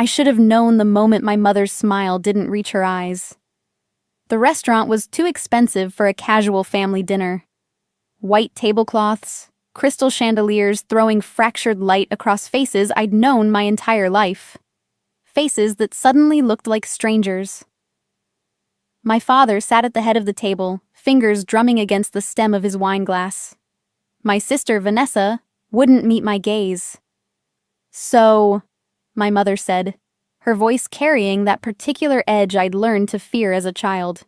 I should have known the moment my mother's smile didn't reach her eyes. The restaurant was too expensive for a casual family dinner. White tablecloths, crystal chandeliers throwing fractured light across faces I'd known my entire life. Faces that suddenly looked like strangers. My father sat at the head of the table, fingers drumming against the stem of his wine glass. My sister, Vanessa, wouldn't meet my gaze. "So," my mother said, her voice carrying that particular edge I'd learned to fear as a child.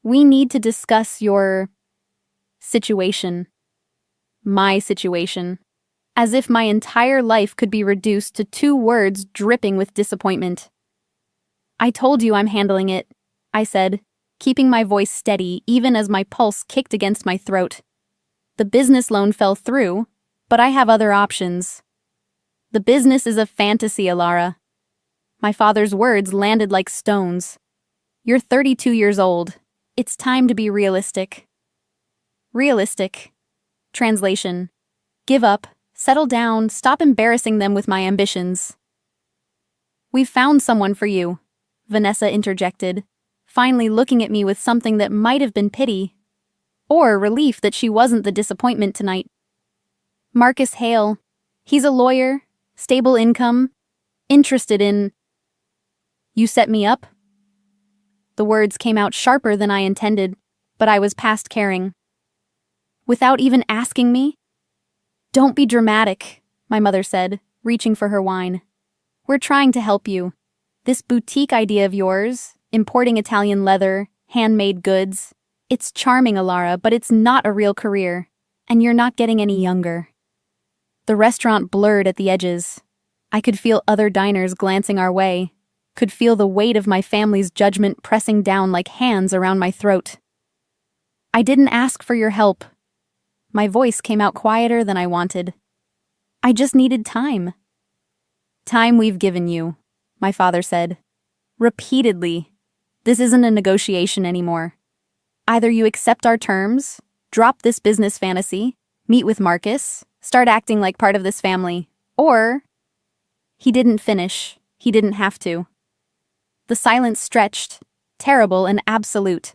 "We need to discuss your situation." My situation. As if my entire life could be reduced to 2 words dripping with disappointment. "I told you I'm handling it," I said, keeping my voice steady even as my pulse kicked against my throat. "The business loan fell through, but I have other options." "The business is a fantasy, Alara." My father's words landed like stones. "You're 32 years old. It's time to be realistic." Realistic. Translation. Give up, settle down, stop embarrassing them with my ambitions. "We've found someone for you," Vanessa interjected, finally looking at me with something that might have been pity, or relief that she wasn't the disappointment tonight. "Marcus Hale. He's a lawyer, stable income, interested in—" "You set me up?" The words came out sharper than I intended, but I was past caring. "Without even asking me?" "Don't be dramatic," my mother said, reaching for her wine. "We're trying to help you. This boutique idea of yours, importing Italian leather, handmade goods, it's charming, Alara, but it's not a real career, and you're not getting any younger." The restaurant blurred at the edges. I could feel other diners glancing our way, could feel the weight of my family's judgment pressing down like hands around my throat. "I didn't ask for your help." My voice came out quieter than I wanted. "I just needed time." "Time we've given you," my father said. "Repeatedly. This isn't a negotiation anymore. Either you accept our terms, drop this business fantasy, meet with Marcus, start acting like part of this family, or—" He didn't finish. He didn't have to. The silence stretched, terrible and absolute.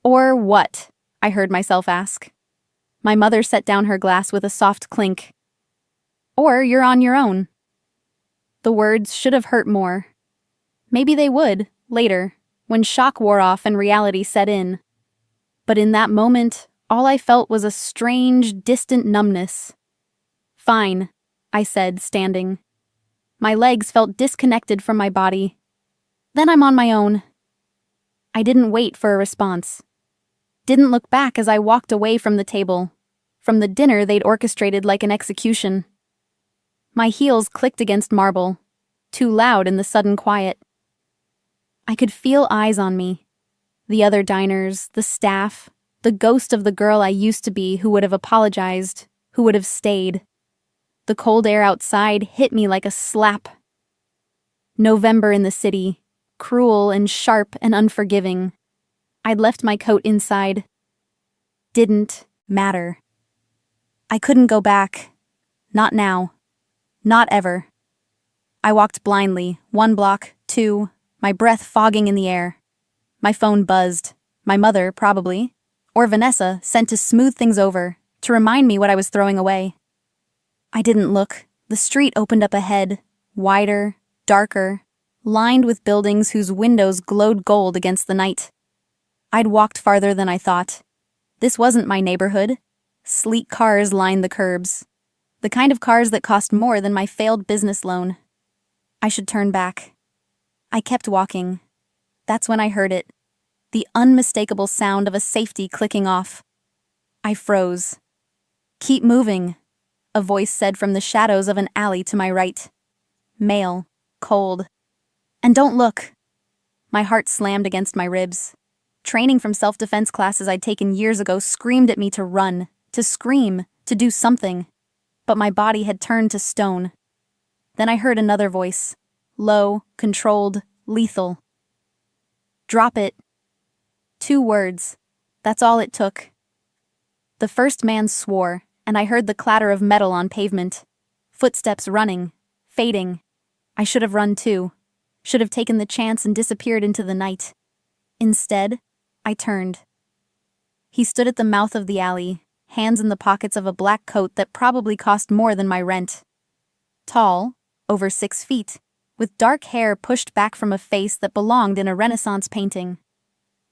"Or what?" I heard myself ask. My mother set down her glass with a soft clink. "Or you're on your own." The words should have hurt more. Maybe they would, later, when shock wore off and reality set in. But in that moment, all I felt was a strange, distant numbness. "Fine," I said, standing. My legs felt disconnected from my body. "Then I'm on my own." I didn't wait for a response. Didn't look back as I walked away from the table, from the dinner they'd orchestrated like an execution. My heels clicked against marble, too loud in the sudden quiet. I could feel eyes on me. The other diners, the staff, the ghost of the girl I used to be who would have apologized, who would have stayed. The cold air outside hit me like a slap. November in the city, cruel and sharp and unforgiving. I'd left my coat inside. Didn't matter. I couldn't go back. Not now. Not ever. I walked blindly, 1 block, 2, my breath fogging in the air. My phone buzzed. My mother, probably, or Vanessa, sent to smooth things over, to remind me what I was throwing away. I didn't look. The street opened up ahead, wider, darker, lined with buildings whose windows glowed gold against the night. I'd walked farther than I thought. This wasn't my neighborhood. Sleek cars lined the curbs. The kind of cars that cost more than my failed business loan. I should turn back. I kept walking. That's when I heard it. The unmistakable sound of a safety clicking off. I froze. "Keep moving," a voice said from the shadows of an alley to my right. Male, cold. "And don't look." My heart slammed against my ribs. Training from self-defense classes I'd taken years ago screamed at me to run, to scream, to do something. But my body had turned to stone. Then I heard another voice. Low, controlled, lethal. "Drop it." 2 words. That's all it took. The first man swore, and I heard the clatter of metal on pavement. Footsteps running, fading. I should have run too. Should have taken the chance and disappeared into the night. Instead, I turned. He stood at the mouth of the alley, hands in the pockets of a black coat that probably cost more than my rent. Tall, over 6 feet, with dark hair pushed back from a face that belonged in a Renaissance painting.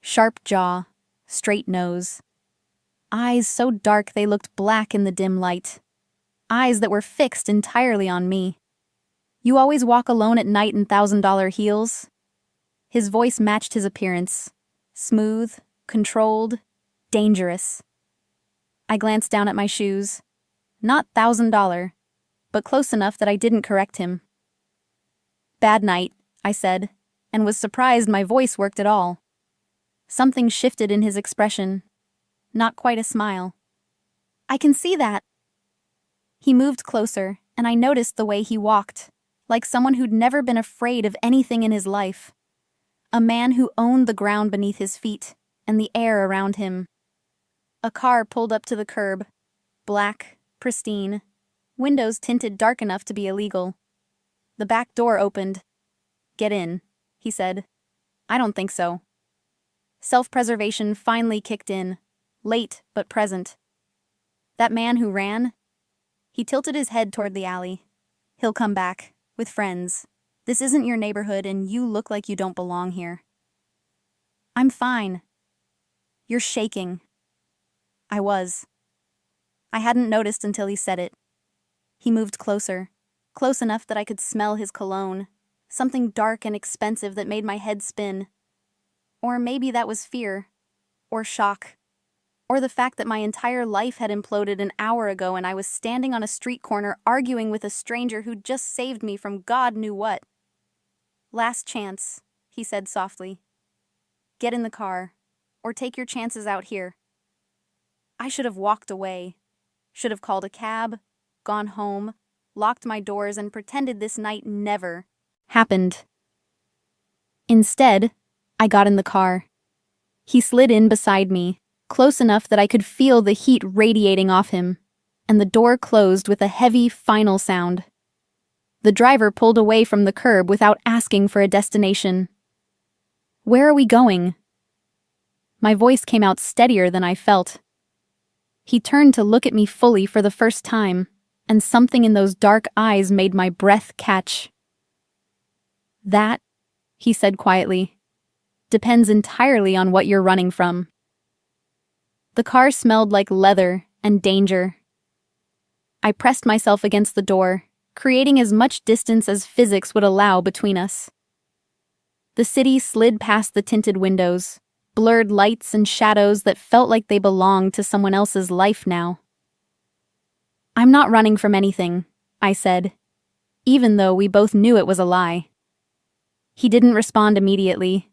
Sharp jaw, straight nose. Eyes so dark they looked black in the dim light. Eyes that were fixed entirely on me. You always walk alone at night in $1,000 heels? His voice matched his appearance. Smooth, controlled, dangerous. I glanced down at my shoes. Not $1,000, but close enough that I didn't correct him. Bad night, I said, and was surprised my voice worked at all. Something shifted in his expression. Not quite a smile. I can see that. He moved closer, and I noticed the way he walked, like someone who'd never been afraid of anything in his life. A man who owned the ground beneath his feet and the air around him. A car pulled up to the curb. Black, pristine, windows tinted dark enough to be illegal. The back door opened. "Get in," he said. "I don't think so." Self-preservation finally kicked in, late but present. That man who ran? He tilted his head toward the alley. He'll come back, with friends. This isn't your neighborhood and you look like you don't belong here. I'm fine. You're shaking. I was. I hadn't noticed until he said it. He moved closer, close enough that I could smell his cologne, something dark and expensive that made my head spin. Or maybe that was fear, or shock, or the fact that my entire life had imploded an hour ago and I was standing on a street corner arguing with a stranger who'd just saved me from God knew what. "Last chance," he said softly. "Get in the car, or take your chances out here." I should have walked away, should have called a cab, gone home, locked my doors and pretended this night never happened. Instead, I got in the car. He slid in beside me, close enough that I could feel the heat radiating off him, and the door closed with a heavy, final sound. The driver pulled away from the curb without asking for a destination. "Where are we going?" My voice came out steadier than I felt. He turned to look at me fully for the first time, and something in those dark eyes made my breath catch. "That," he said quietly, "depends entirely on what you're running from." The car smelled like leather and danger. I pressed myself against the door, creating as much distance as physics would allow between us. The city slid past the tinted windows, blurred lights and shadows that felt like they belonged to someone else's life now. "I'm not running from anything," I said, even though we both knew it was a lie. He didn't respond immediately,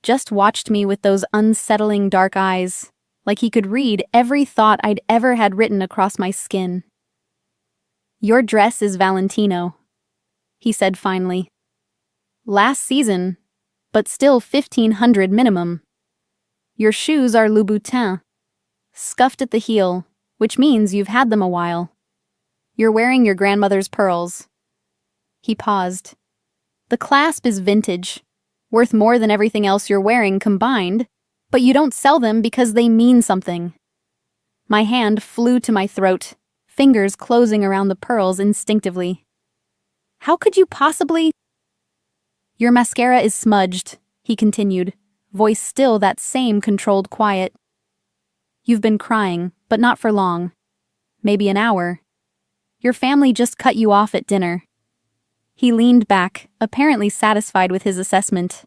just watched me with those unsettling dark eyes, like he could read every thought I'd ever had written across my skin. "Your dress is Valentino," he said finally. "Last season, but still 1,500 minimum. Your shoes are Louboutin, scuffed at the heel, which means you've had them a while. You're wearing your grandmother's pearls." He paused. "The clasp is vintage, worth more than everything else you're wearing combined, but you don't sell them because they mean something." My hand flew to my throat, fingers closing around the pearls instinctively. "How could you possibly—" "Your mascara is smudged," he continued, voice still that same controlled quiet. "You've been crying, but not for long. Maybe an hour. Your family just cut you off at dinner." He leaned back, apparently satisfied with his assessment.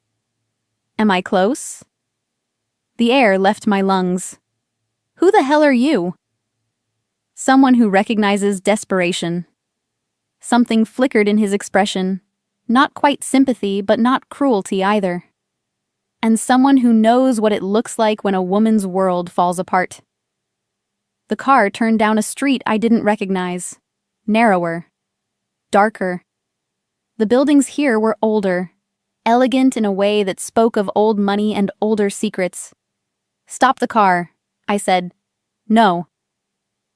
"Am I close?" The air left my lungs. "Who the hell are you?" Someone who recognizes desperation. Something flickered in his expression. Not quite sympathy, but not cruelty either. And someone who knows what it looks like when a woman's world falls apart. The car turned down a street I didn't recognize. Narrower. Darker. The buildings here were older. Elegant in a way that spoke of old money and older secrets. "Stop the car," I said. "No."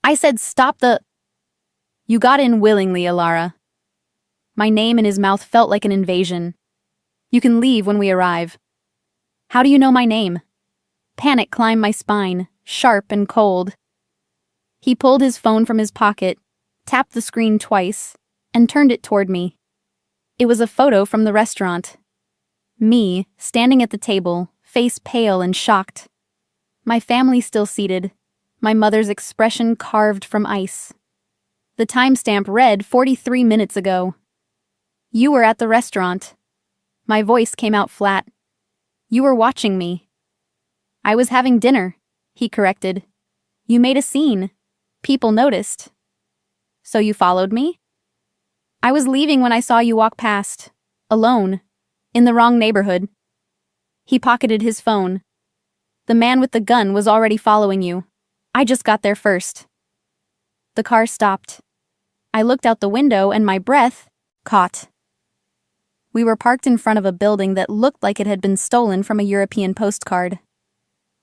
I said stop the— "You got in willingly, Alara." My name in his mouth felt like an invasion. You can leave when we arrive. How do you know my name? Panic climbed my spine, sharp and cold. He pulled his phone from his pocket, tapped the screen twice, and turned it toward me. It was a photo from the restaurant. Me, standing at the table, face pale and shocked. My family still seated, my mother's expression carved from ice. The timestamp read 43 minutes ago. You were at the restaurant. My voice came out flat. You were watching me. I was having dinner, he corrected. You made a scene. People noticed. So you followed me? I was leaving when I saw you walk past, alone, in the wrong neighborhood. He pocketed his phone. The man with the gun was already following you. I just got there first. The car stopped. I looked out the window and my breath caught. We were parked in front of a building that looked like it had been stolen from a European postcard.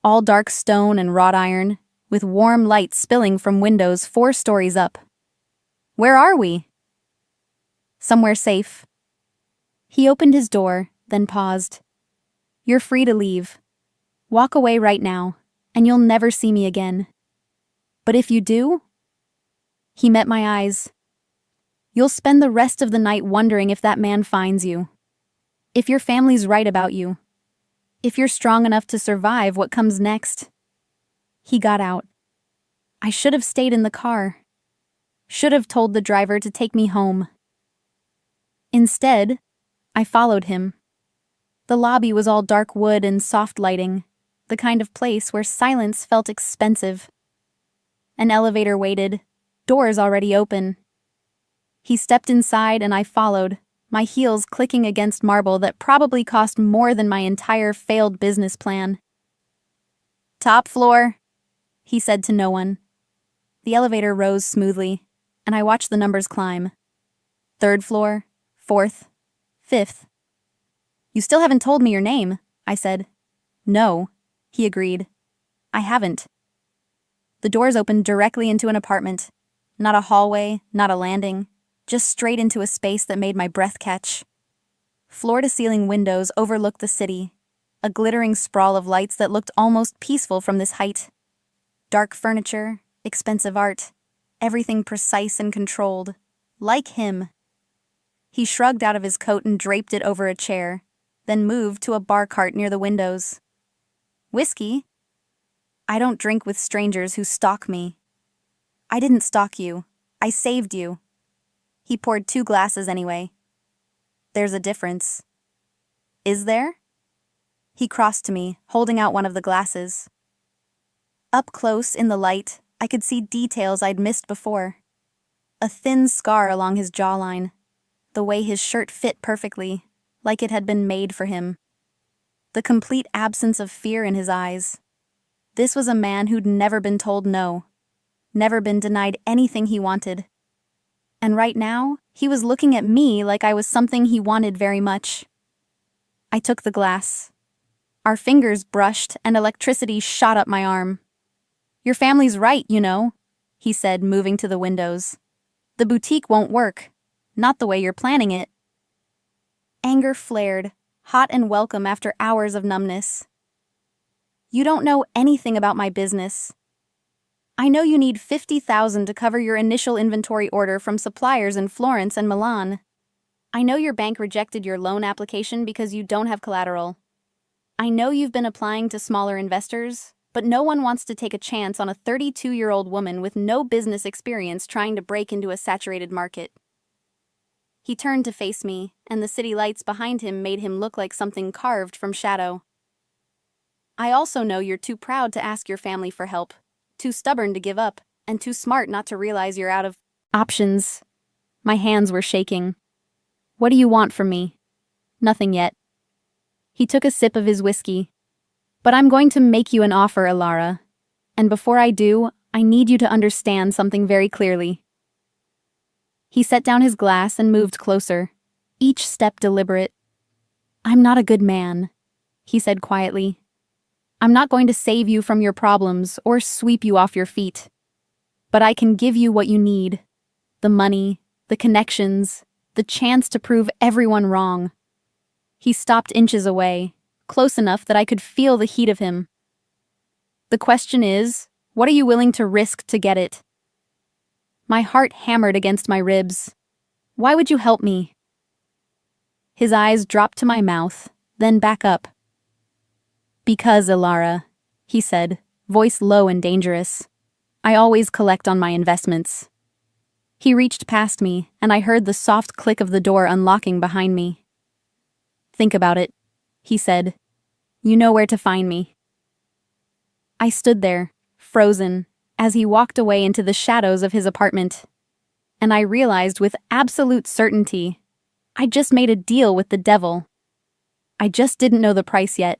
All dark stone and wrought iron, with warm light spilling from windows 4 stories up. Where are we? Somewhere safe. He opened his door, then paused. You're free to leave. Walk away right now, and you'll never see me again. But if you do, he met my eyes. You'll spend the rest of the night wondering if that man finds you. If your family's right about you. If you're strong enough to survive what comes next. He got out. I should have stayed in the car. Should have told the driver to take me home. Instead, I followed him. The lobby was all dark wood and soft lighting, the kind of place where silence felt expensive. An elevator waited, doors already open. He stepped inside and I followed, my heels clicking against marble that probably cost more than my entire failed business plan. Top floor, he said to no one. The elevator rose smoothly, and I watched the numbers climb. 3rd floor, 4th, 5th. You still haven't told me your name, I said. No, he agreed. I haven't. The doors opened directly into an apartment. Not a hallway, not a landing, just straight into a space that made my breath catch. Floor-to-ceiling windows overlooked the city, a glittering sprawl of lights that looked almost peaceful from this height. Dark furniture, expensive art, everything precise and controlled, like him. He shrugged out of his coat and draped it over a chair, then moved to a bar cart near the windows. Whiskey? I don't drink with strangers who stalk me. I didn't stalk you. I saved you. He poured 2 glasses anyway. There's a difference. Is there? He crossed to me, holding out one of the glasses. Up close in the light, I could see details I'd missed before. A thin scar along his jawline, the way his shirt fit perfectly, like it had been made for him. The complete absence of fear in his eyes. This was a man who'd never been told no, never been denied anything he wanted. And right now, he was looking at me like I was something he wanted very much. I took the glass. Our fingers brushed and electricity shot up my arm. Your family's right, you know, he said, moving to the windows. The boutique won't work. Not the way you're planning it. Anger flared, hot and welcome after hours of numbness. You don't know anything about my business. I know you need $50,000 to cover your initial inventory order from suppliers in Florence and Milan. I know your bank rejected your loan application because you don't have collateral. I know you've been applying to smaller investors, but no one wants to take a chance on a 32-year-old woman with no business experience trying to break into a saturated market. He turned to face me, and the city lights behind him made him look like something carved from shadow. I also know you're too proud to ask your family for help, too stubborn to give up, and too smart not to realize you're out of options. My hands were shaking. What do you want from me? Nothing yet. He took a sip of his whiskey. But I'm going to make you an offer, Alara. And before I do, I need you to understand something very clearly. He set down his glass and moved closer, each step deliberate. I'm not a good man, he said quietly. I'm not going to save you from your problems or sweep you off your feet. But I can give you what you need. The money, the connections, the chance to prove everyone wrong. He stopped inches away, close enough that I could feel the heat of him. The question is, what are you willing to risk to get it? My heart hammered against my ribs. Why would you help me? His eyes dropped to my mouth, then back up. Because, Ilara, he said, voice low and dangerous. I always collect on my investments. He reached past me, and I heard the soft click of the door unlocking behind me. Think about it, he said. You know where to find me. I stood there, frozen, as he walked away into the shadows of his apartment. And I realized with absolute certainty, I just made a deal with the devil. I just didn't know the price yet.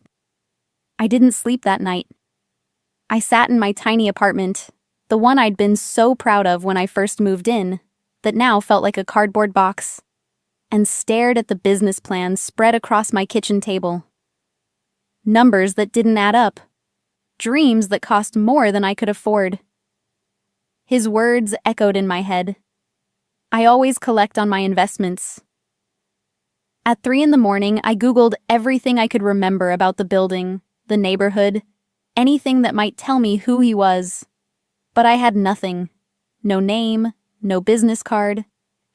I didn't sleep that night. I sat in my tiny apartment, the one I'd been so proud of when I first moved in, that now felt like a cardboard box, and stared at the business plan spread across my kitchen table. Numbers that didn't add up. Dreams that cost more than I could afford. His words echoed in my head. I always collect on my investments. At 3 a.m, I Googled everything I could remember about the building, the neighborhood, anything that might tell me who he was. But I had nothing. No name, no business card,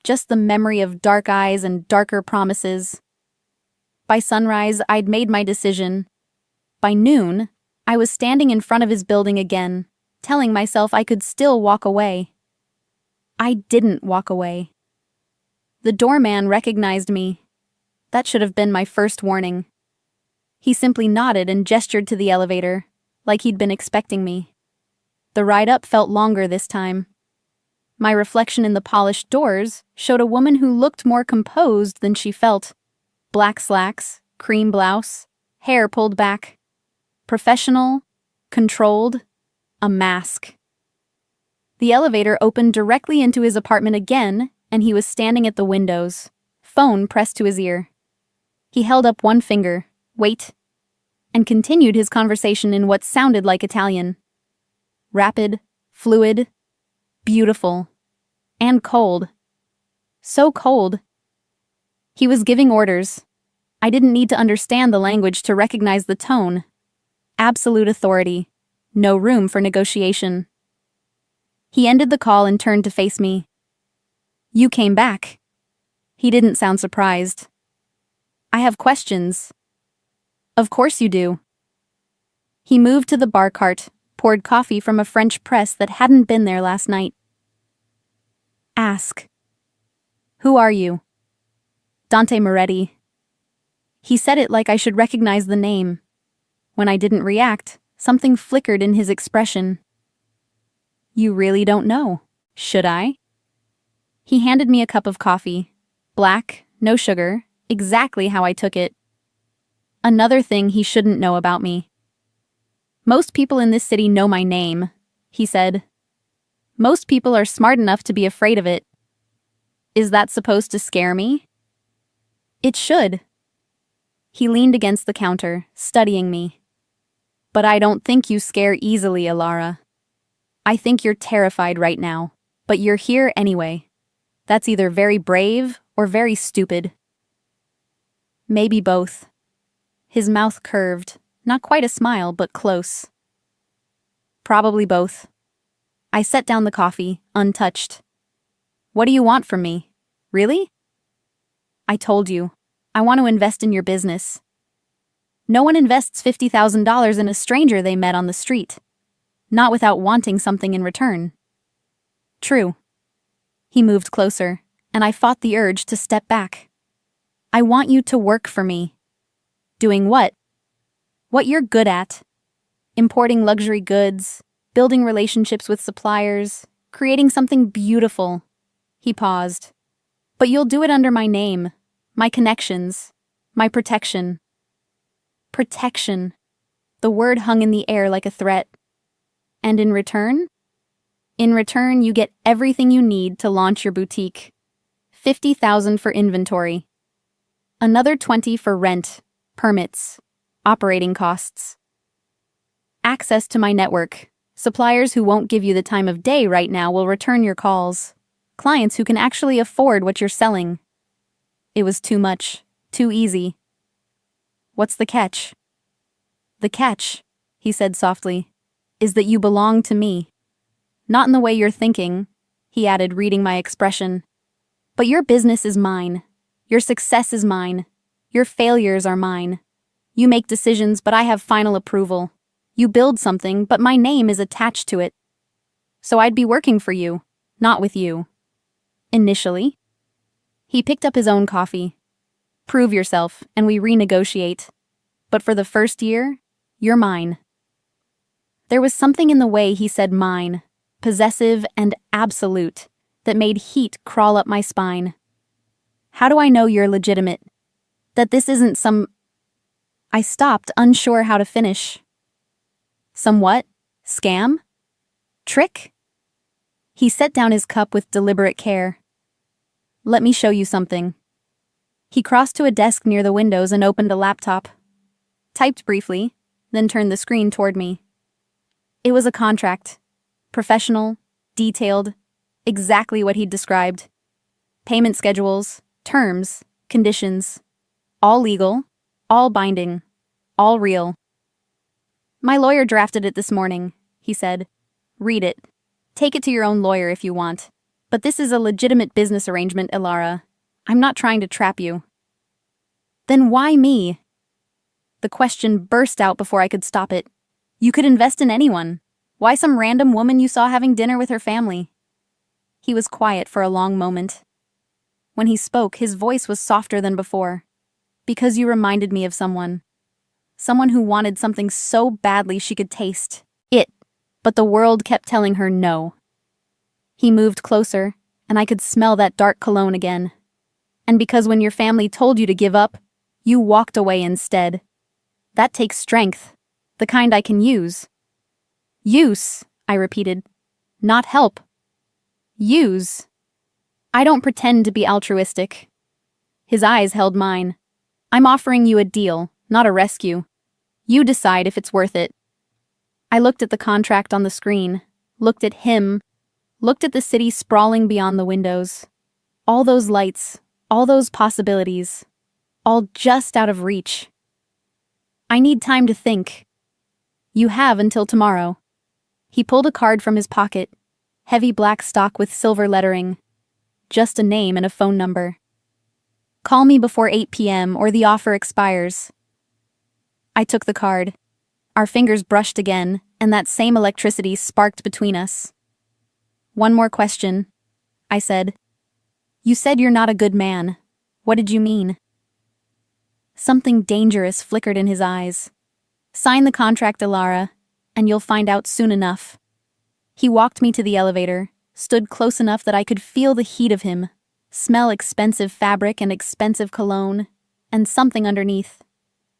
just the memory of dark eyes and darker promises. By sunrise, I'd made my decision. By noon, I was standing in front of his building again, telling myself I could still walk away. I didn't walk away. The doorman recognized me. That should have been my first warning. He simply nodded and gestured to the elevator, like he'd been expecting me. The ride up felt longer this time. My reflection in the polished doors showed a woman who looked more composed than she felt. Black slacks, cream blouse, hair pulled back. Professional, controlled, a mask. The elevator opened directly into his apartment again, and he was standing at the windows, phone pressed to his ear. He held up one finger, wait, and continued his conversation in what sounded like Italian. Rapid, fluid, beautiful, and cold. So cold. He was giving orders. I didn't need to understand the language to recognize the tone. Absolute authority. No room for negotiation. He ended the call and turned to face me. You came back. He didn't sound surprised. I have questions. Of course you do. He moved to the bar cart, poured coffee from a French press that hadn't been there last night. Ask. Who are you? Dante Moretti. He said it like I should recognize the name. When I didn't react, something flickered in his expression. You really don't know, should I? He handed me a cup of coffee. Black, no sugar, exactly how I took it. Another thing he shouldn't know about me. Most people in this city know my name, he said. Most people are smart enough to be afraid of it. Is that supposed to scare me? It should. He leaned against the counter, studying me. But I don't think you scare easily, Ilara. I think you're terrified right now, but you're here anyway. That's either very brave or very stupid. Maybe both. His mouth curved, not quite a smile, but close. Probably both. I set down the coffee, untouched. What do you want from me? Really? I told you. I want to invest in your business. No one invests $50,000 in a stranger they met on the street. Not without wanting something in return. True. He moved closer, and I fought the urge to step back. I want you to work for me. Doing what? What you're good at. Importing luxury goods, building relationships with suppliers, creating something beautiful. He paused. But you'll do it under my name, my connections, my protection. Protection. The word hung in the air like a threat. And in return? In return, you get everything you need to launch your boutique. $50,000 for inventory. Another $20,000 for rent, permits, operating costs. Access to my network. Suppliers who won't give you the time of day right now will return your calls. Clients who can actually afford what you're selling. It was too much, too easy. What's the catch? The catch, he said softly, is that you belong to me. Not in the way you're thinking, he added, reading my expression. But your business is mine. Your success is mine. Your failures are mine. You make decisions, but I have final approval. You build something, but my name is attached to it. So I'd be working for you, not with you. Initially. He picked up his own coffee. Prove yourself, and we renegotiate. But for the first year, you're mine. There was something in the way he said mine, possessive and absolute, that made heat crawl up my spine. How do I know you're legitimate? That this isn't some... I stopped, unsure how to finish. Some what? Scam? Trick? He set down his cup with deliberate care. Let me show you something. He crossed to a desk near the windows and opened a laptop. Typed briefly, then turned the screen toward me. It was a contract. Professional, detailed, exactly what he'd described. Payment schedules, terms, conditions. All legal, all binding, all real. My lawyer drafted it this morning, he said. Read it. Take it to your own lawyer if you want. But this is a legitimate business arrangement, Ilara. I'm not trying to trap you. Then why me? The question burst out before I could stop it. You could invest in anyone. Why some random woman you saw having dinner with her family? He was quiet for a long moment. When he spoke, his voice was softer than before. Because you reminded me of someone. Someone who wanted something so badly she could taste it, but the world kept telling her no. He moved closer, and I could smell that dark cologne again. And because when your family told you to give up, you walked away instead. That takes strength, the kind I can use. Use, I repeated. Not help. Use. I don't pretend to be altruistic. His eyes held mine. I'm offering you a deal, not a rescue. You decide if it's worth it. I looked at the contract on the screen, looked at him, looked at the city sprawling beyond the windows. All those lights, all those possibilities, all just out of reach. I need time to think. You have until tomorrow. He pulled a card from his pocket, heavy black stock with silver lettering. Just a name and a phone number. Call me before 8 p.m. or the offer expires. I took the card. Our fingers brushed again, and that same electricity sparked between us. One more question, I said. You said you're not a good man. What did you mean? Something dangerous flickered in his eyes. Sign the contract, Ilara, and you'll find out soon enough. He walked me to the elevator, stood close enough that I could feel the heat of him, smell expensive fabric and expensive cologne, and something underneath.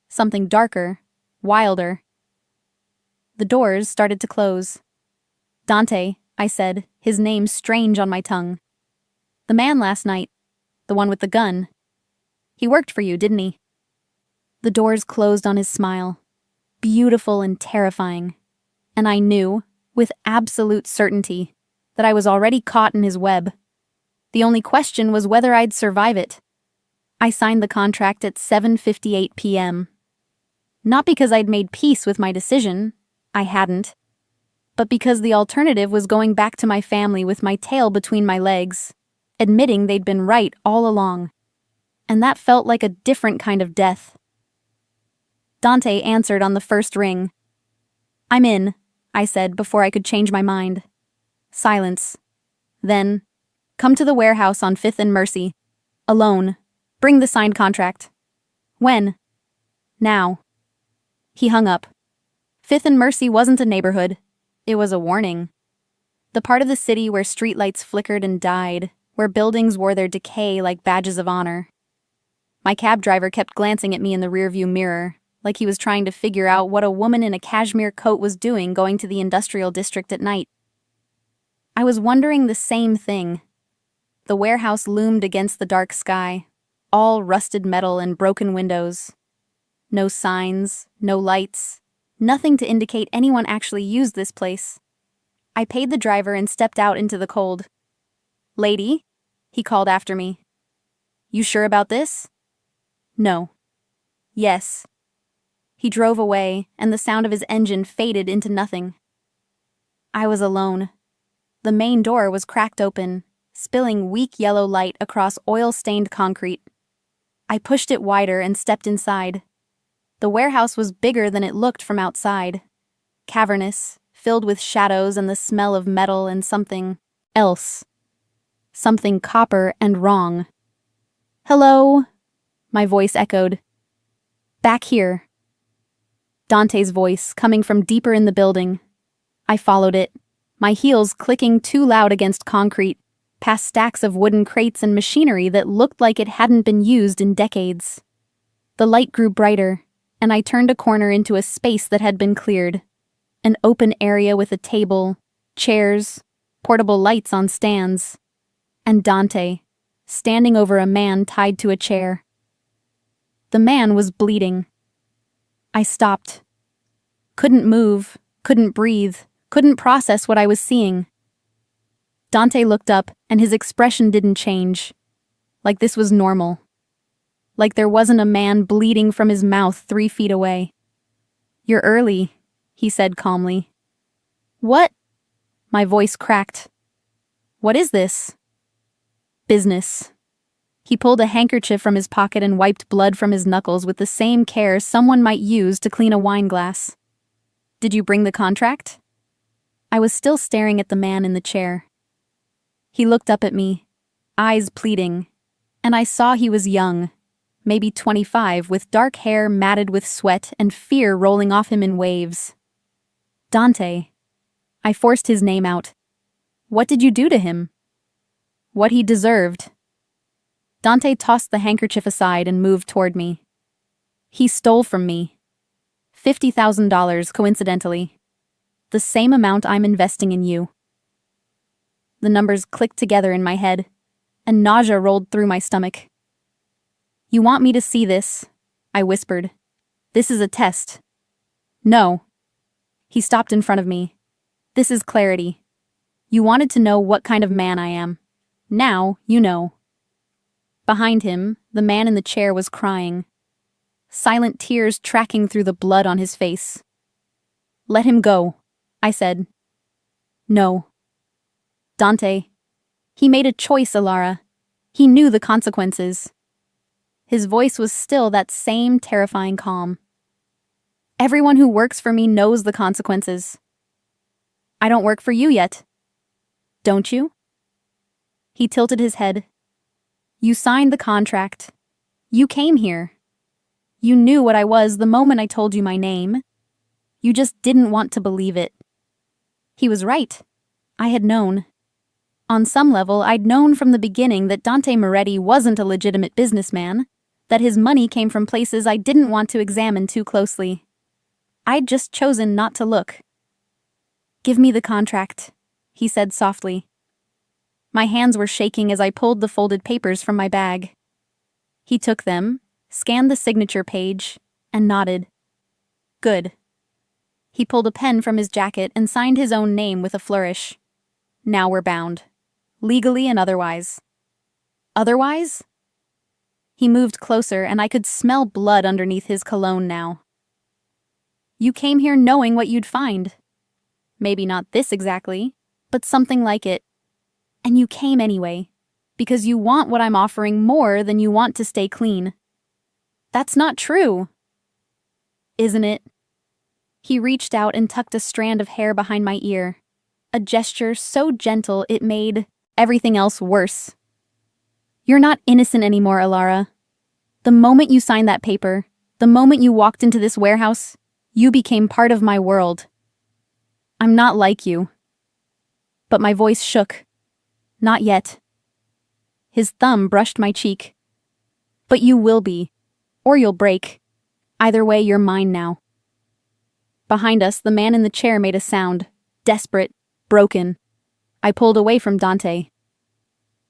Something darker, wilder. The doors started to close. Dante, I said, his name strange on my tongue. The man last night, the one with the gun. He worked for you, didn't he? The doors closed on his smile, beautiful and terrifying, and I knew, with absolute certainty, that I was already caught in his web. The only question was whether I'd survive it. I signed the contract at 7:58 p.m. Not because I'd made peace with my decision, I hadn't, but because the alternative was going back to my family with my tail between my legs, admitting they'd been right all along. And that felt like a different kind of death. Dante answered on the first ring. I'm in, I said before I could change my mind. Silence. Then, come to the warehouse on 5th and Mercy. Alone. Bring the signed contract. When? Now. He hung up. 5th and Mercy wasn't a neighborhood. It was a warning. The part of the city where streetlights flickered and died, where buildings wore their decay like badges of honor. My cab driver kept glancing at me in the rearview mirror, like he was trying to figure out what a woman in a cashmere coat was doing going to the industrial district at night. I was wondering the same thing. The warehouse loomed against the dark sky, all rusted metal and broken windows. No signs, no lights, nothing to indicate anyone actually used this place. I paid the driver and stepped out into the cold. Lady, he called after me. You sure about this? No. Yes. He drove away, and the sound of his engine faded into nothing. I was alone. The main door was cracked open, spilling weak yellow light across oil-stained concrete. I pushed it wider and stepped inside. The warehouse was bigger than it looked from outside. Cavernous, filled with shadows and the smell of metal and something else. Something copper and wrong. Hello? My voice echoed. Back here. Dante's voice, coming from deeper in the building. I followed it, my heels clicking too loud against concrete, past stacks of wooden crates and machinery that looked like it hadn't been used in decades. The light grew brighter, and I turned a corner into a space that had been cleared. An open area with a table, chairs, portable lights on stands, and Dante, standing over a man tied to a chair. The man was bleeding. I stopped. Couldn't move, couldn't breathe, couldn't process what I was seeing. Dante looked up, and his expression didn't change. Like this was normal. Like there wasn't a man bleeding from his mouth 3 feet away. You're early, he said calmly. What? My voice cracked. What is this? Business. He pulled a handkerchief from his pocket and wiped blood from his knuckles with the same care someone might use to clean a wine glass. Did you bring the contract? I was still staring at the man in the chair. He looked up at me, eyes pleading, and I saw he was young, maybe 25, with dark hair matted with sweat and fear rolling off him in waves. Dante. I forced his name out. What did you do to him? What he deserved. Dante tossed the handkerchief aside and moved toward me. He stole from me. $50,000, coincidentally. The same amount I'm investing in you. The numbers clicked together in my head, and nausea rolled through my stomach. You want me to see this? I whispered. This is a test. No. He stopped in front of me. This is clarity. You wanted to know what kind of man I am. Now you know. Behind him, the man in the chair was crying. Silent tears tracking through the blood on his face. Let him go, I said. No. Dante. He made a choice, Alara. He knew the consequences. His voice was still that same terrifying calm. Everyone who works for me knows the consequences. I don't work for you yet. Don't you? He tilted his head. You signed the contract. You came here. You knew what I was the moment I told you my name. You just didn't want to believe it. He was right. I had known. On some level, I'd known from the beginning that Dante Moretti wasn't a legitimate businessman, that his money came from places I didn't want to examine too closely. I'd just chosen not to look. Give me the contract, he said softly. My hands were shaking as I pulled the folded papers from my bag. He took them, scanned the signature page, and nodded. Good. He pulled a pen from his jacket and signed his own name with a flourish. Now we're bound. Legally and otherwise. Otherwise? He moved closer, and I could smell blood underneath his cologne now. You came here knowing what you'd find. Maybe not this exactly, but something like it. And you came anyway, because you want what I'm offering more than you want to stay clean. That's not true. Isn't it? He reached out and tucked a strand of hair behind my ear, a gesture so gentle it made everything else worse. You're not innocent anymore, Alara. The moment you signed that paper, the moment you walked into this warehouse, you became part of my world. I'm not like you. But my voice shook. Not yet. His thumb brushed my cheek. But you will be, or you'll break. Either way, you're mine now. Behind us, the man in the chair made a sound, desperate, broken. I pulled away from Dante.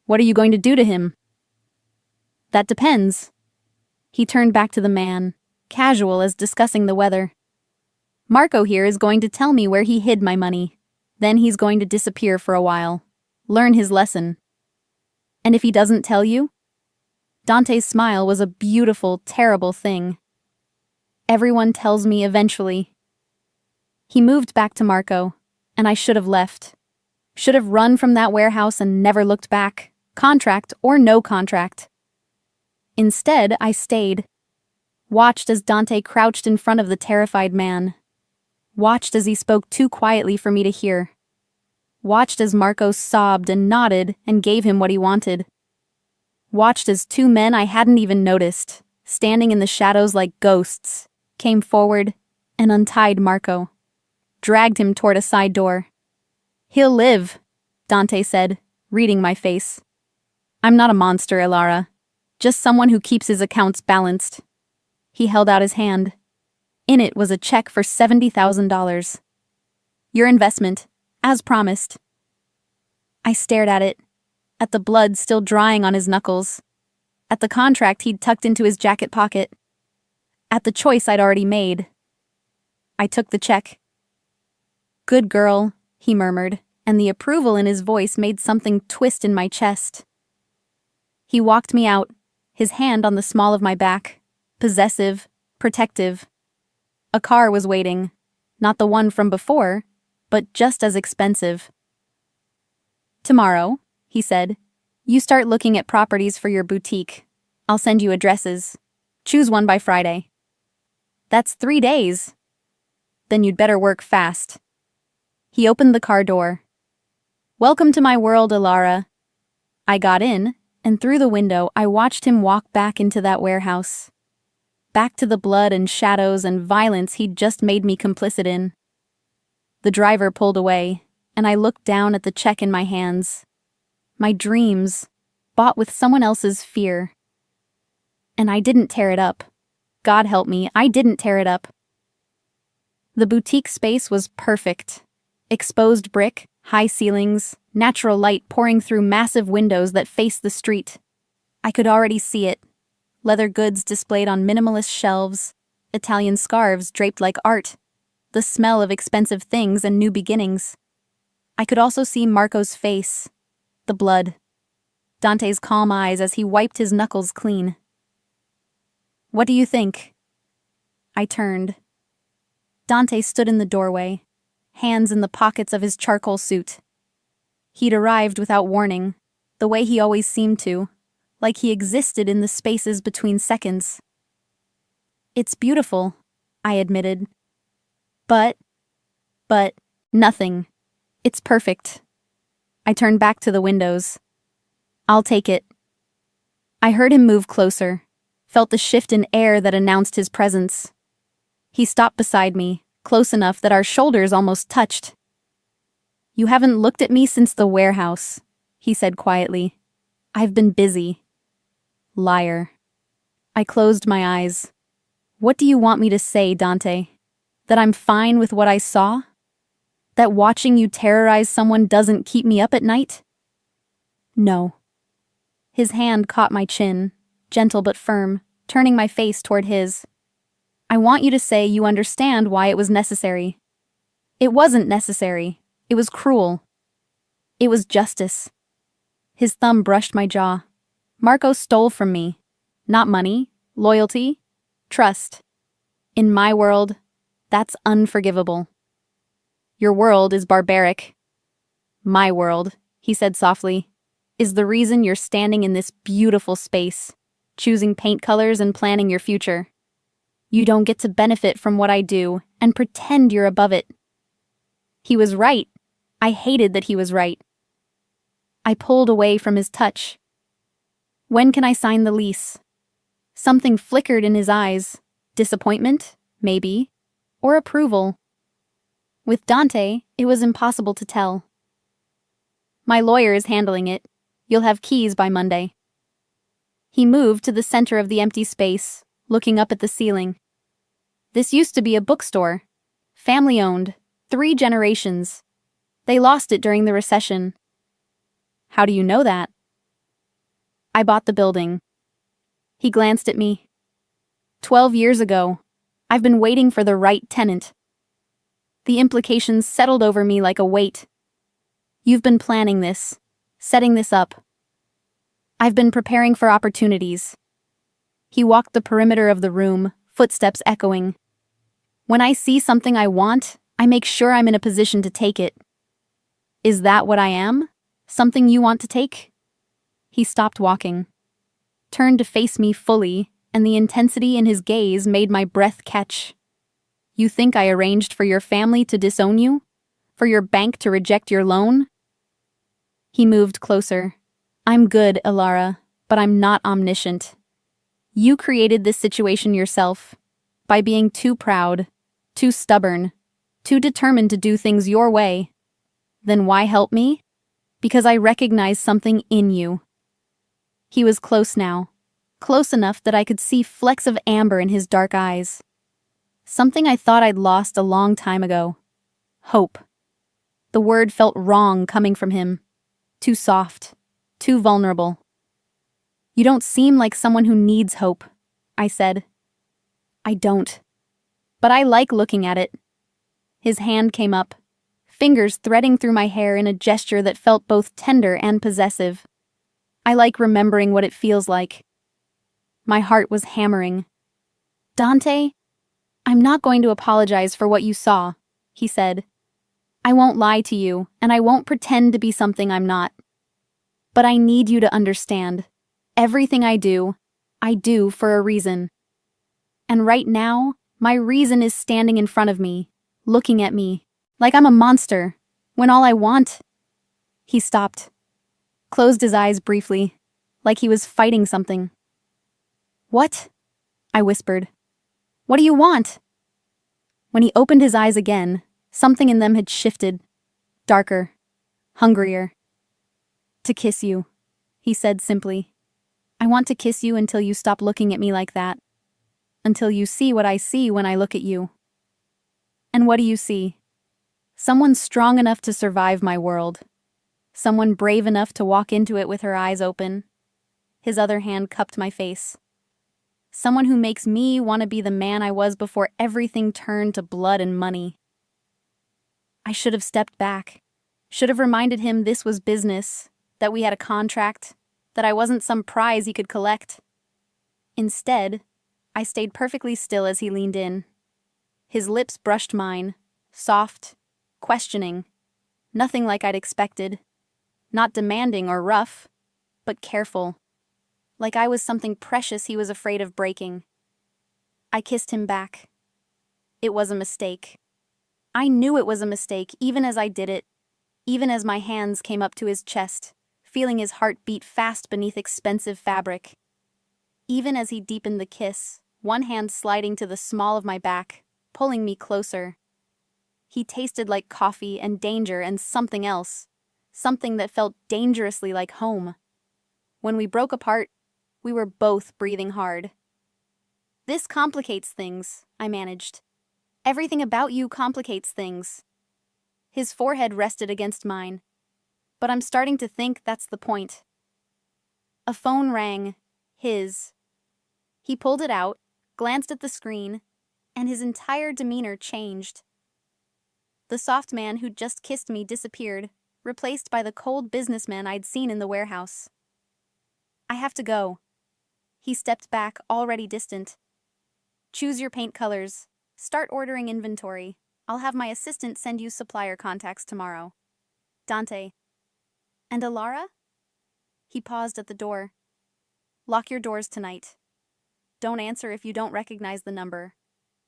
What are you going to do to him? That depends. He turned back to the man, casual as discussing the weather. Marco here is going to tell me where he hid my money. Then he's going to disappear for a while. Learn his lesson. And if he doesn't tell you? Dante's smile was a beautiful, terrible thing. Everyone tells me eventually. He moved back to Marco, and I should have left. Should have run from that warehouse and never looked back, contract or no contract. Instead, I stayed. Watched as Dante crouched in front of the terrified man. Watched as he spoke too quietly for me to hear. Watched as Marco sobbed and nodded and gave him what he wanted. Watched as two men I hadn't even noticed, standing in the shadows like ghosts, came forward and untied Marco. Dragged him toward a side door. "He'll live," Dante said, reading my face. "I'm not a monster, Ilara. Just someone who keeps his accounts balanced." He held out his hand. In it was a check for $70,000. "Your investment, as promised." I stared at it, at the blood still drying on his knuckles, at the contract he'd tucked into his jacket pocket, at the choice I'd already made. I took the check. "Good girl," he murmured, and the approval in his voice made something twist in my chest. He walked me out, his hand on the small of my back, possessive, protective. A car was waiting, not the one from before, but just as expensive. "Tomorrow," he said, "you start looking at properties for your boutique. I'll send you addresses. Choose one by Friday." "That's 3 days." "Then you'd better work fast." He opened the car door. "Welcome to my world, Ilara." I got in, and through the window I watched him walk back into that warehouse. Back to the blood and shadows and violence he'd just made me complicit in. The driver pulled away, and I looked down at the check in my hands. My dreams, bought with someone else's fear. And I didn't tear it up. God help me, I didn't tear it up. The boutique space was perfect. Exposed brick, high ceilings, natural light pouring through massive windows that faced the street. I could already see it. Leather goods displayed on minimalist shelves, Italian scarves draped like art, the smell of expensive things and new beginnings. I could also see Marco's face, the blood, Dante's calm eyes as he wiped his knuckles clean. "What do you think?" I turned. Dante stood in the doorway, hands in the pockets of his charcoal suit. He'd arrived without warning, the way he always seemed to, like he existed in the spaces between seconds. "It's beautiful," I admitted. But, nothing. It's perfect." I turned back to the windows. "I'll take it." I heard him move closer, felt the shift in air that announced his presence. He stopped beside me, close enough that our shoulders almost touched. "You haven't looked at me since the warehouse," he said quietly. "I've been busy." Liar. I closed my eyes. "What do you want me to say, Dante? That I'm fine with what I saw? That watching you terrorize someone doesn't keep me up at night?" "No." His hand caught my chin, gentle but firm, turning my face toward his. "I want you to say you understand why it was necessary. It wasn't necessary. It was cruel. It was justice." His thumb brushed my jaw. "Marco stole from me. Not money, loyalty, trust. In my world, that's unforgivable. Your world is barbaric. My world," he said softly, "is the reason you're standing in this beautiful space, choosing paint colors and planning your future. You don't get to benefit from what I do and pretend you're above it." He was right. I hated that he was right. I pulled away from his touch. "When can I sign the lease?" Something flickered in his eyes. Disappointment, maybe, or approval. With Dante, it was impossible to tell. "My lawyer is handling it. You'll have keys by Monday." He moved to the center of the empty space, looking up at the ceiling. "This used to be a bookstore. Family-owned, 3 generations. They lost it during the recession." "How do you know that?" "I bought the building." He glanced at me. 12 years ago. I've been waiting for the right tenant." The implications settled over me like a weight. "You've been planning this, setting this up." "I've been preparing for opportunities. He walked the perimeter of the room, footsteps echoing. When I see something I want, I make sure I'm in a position to take it. Is that what I am? Something you want to take? He stopped walking, turned to face me fully, and the intensity in his gaze made my breath catch. You think I arranged for your family to disown you? For your bank to reject your loan? He moved closer. I'm good, Ilara, but I'm not omniscient. You created this situation yourself, by being too proud, too stubborn, too determined to do things your way. Then why help me? Because I recognize something in you. He was close now, close enough that I could see flecks of amber in his dark eyes. Something I thought I'd lost a long time ago. Hope. The word felt wrong coming from him. Too soft, too vulnerable. You don't seem like someone who needs hope, I said. I don't. But I like looking at it. His hand came up, fingers threading through my hair in a gesture that felt both tender and possessive. I like remembering what it feels like. My heart was hammering. Dante, I'm not going to apologize for what you saw, he said. I won't lie to you, and I won't pretend to be something I'm not. But I need you to understand. Everything I do for a reason. And right now, my reason is standing in front of me, looking at me, like I'm a monster, when all I want... He stopped, closed his eyes briefly, like he was fighting something. What? I whispered. What do you want? When he opened his eyes again, something in them had shifted, darker, hungrier. To kiss you, he said simply. I want to kiss you until you stop looking at me like that. Until you see what I see when I look at you. And what do you see? Someone strong enough to survive my world. Someone brave enough to walk into it with her eyes open. His other hand cupped my face. Someone who makes me want to be the man I was before everything turned to blood and money. I should have stepped back. Should have reminded him this was business, that we had a contract, that I wasn't some prize he could collect. Instead, I stayed perfectly still as he leaned in. His lips brushed mine, soft, questioning, nothing like I'd expected. Not demanding or rough, but careful. Like I was something precious he was afraid of breaking. I kissed him back. It was a mistake. I knew it was a mistake even as I did it, even as my hands came up to his chest, feeling his heart beat fast beneath expensive fabric. Even as he deepened the kiss, one hand sliding to the small of my back, pulling me closer. He tasted like coffee and danger and something else, something that felt dangerously like home. When we broke apart, we were both breathing hard. This complicates things, I managed. Everything about you complicates things. His forehead rested against mine, but I'm starting to think that's the point. A phone rang, his. He pulled it out, glanced at the screen, and his entire demeanor changed. The soft man who'd just kissed me disappeared, replaced by the cold businessman I'd seen in the warehouse. I have to go. He stepped back, already distant. Choose your paint colors. Start ordering inventory. I'll have my assistant send you supplier contacts tomorrow. Dante. And Ilara? He paused at the door. Lock your doors tonight. Don't answer if you don't recognize the number.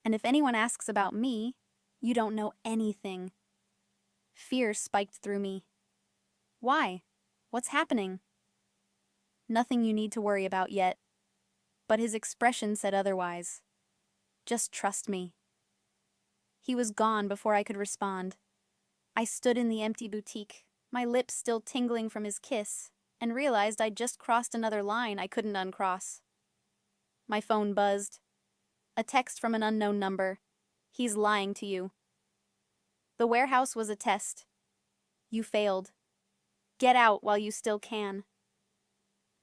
And if anyone asks about me, you don't know anything. Fear spiked through me. Why? What's happening? Nothing you need to worry about yet. But his expression said otherwise. Just trust me. He was gone before I could respond. I stood in the empty boutique, my lips still tingling from his kiss, and realized I'd just crossed another line I couldn't uncross. My phone buzzed. A text from an unknown number. He's lying to you. The warehouse was a test. You failed. Get out while you still can.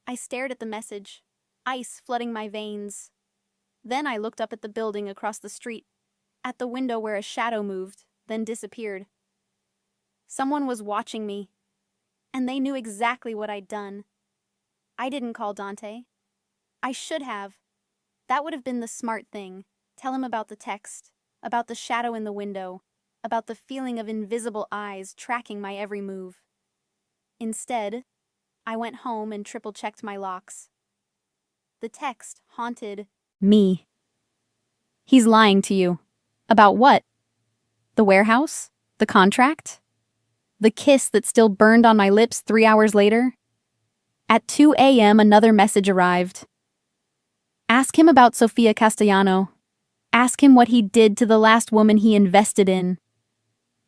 I stared at the message, ice flooding my veins. Then I looked up at the building across the street, at the window where a shadow moved, then disappeared. Someone was watching me, and they knew exactly what I'd done. I didn't call Dante. I should have. That would have been the smart thing. Tell him about the text, about the shadow in the window, about the feeling of invisible eyes tracking my every move. Instead, I went home and triple-checked my locks. The text haunted me. He's lying to you. About what? The warehouse? The contract? The kiss that still burned on my lips 3 hours later? At 2 a.m., another message arrived. Ask him about Sofia Castellano. Ask him what he did to the last woman he invested in.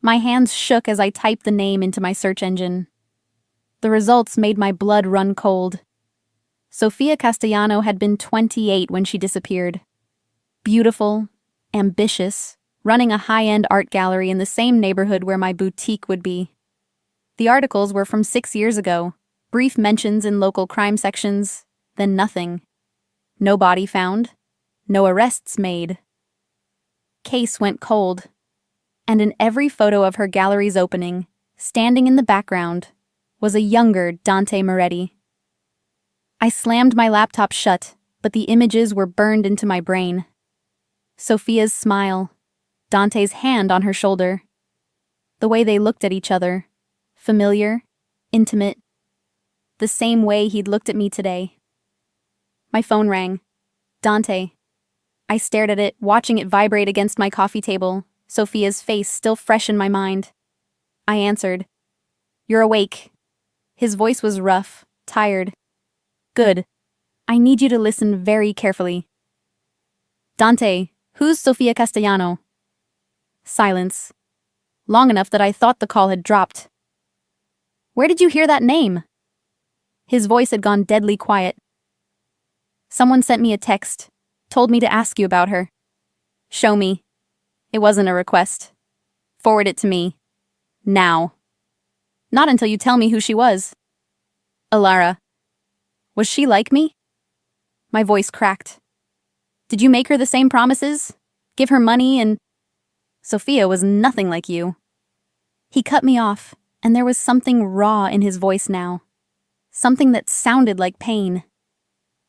My hands shook as I typed the name into my search engine. The results made my blood run cold. Sofia Castellano had been 28 when she disappeared. Beautiful, ambitious, running a high-end art gallery in the same neighborhood where my boutique would be. The articles were from 6 years ago, brief mentions in local crime sections, then nothing. No body found, no arrests made. Case went cold, and in every photo of her gallery's opening, standing in the background, was a younger Dante Moretti. I slammed my laptop shut, but the images were burned into my brain. Sofia's smile, Dante's hand on her shoulder. The way they looked at each other, familiar, intimate, the same way he'd looked at me today. My phone rang. Dante. I stared at it, watching it vibrate against my coffee table, Sofia's face still fresh in my mind. I answered. You're awake. His voice was rough, tired. Good. I need you to listen very carefully. Dante, who's Sofia Castellano? Silence. Long enough that I thought the call had dropped. Where did you hear that name? His voice had gone deadly quiet. Someone sent me a text, told me to ask you about her. Show me. It wasn't a request. Forward it to me. Now. Not until you tell me who she was. Alara. Was she like me? My voice cracked. Did you make her the same promises? Give her money and... Sofia was nothing like you. He cut me off, and there was something raw in his voice now. Something that sounded like pain.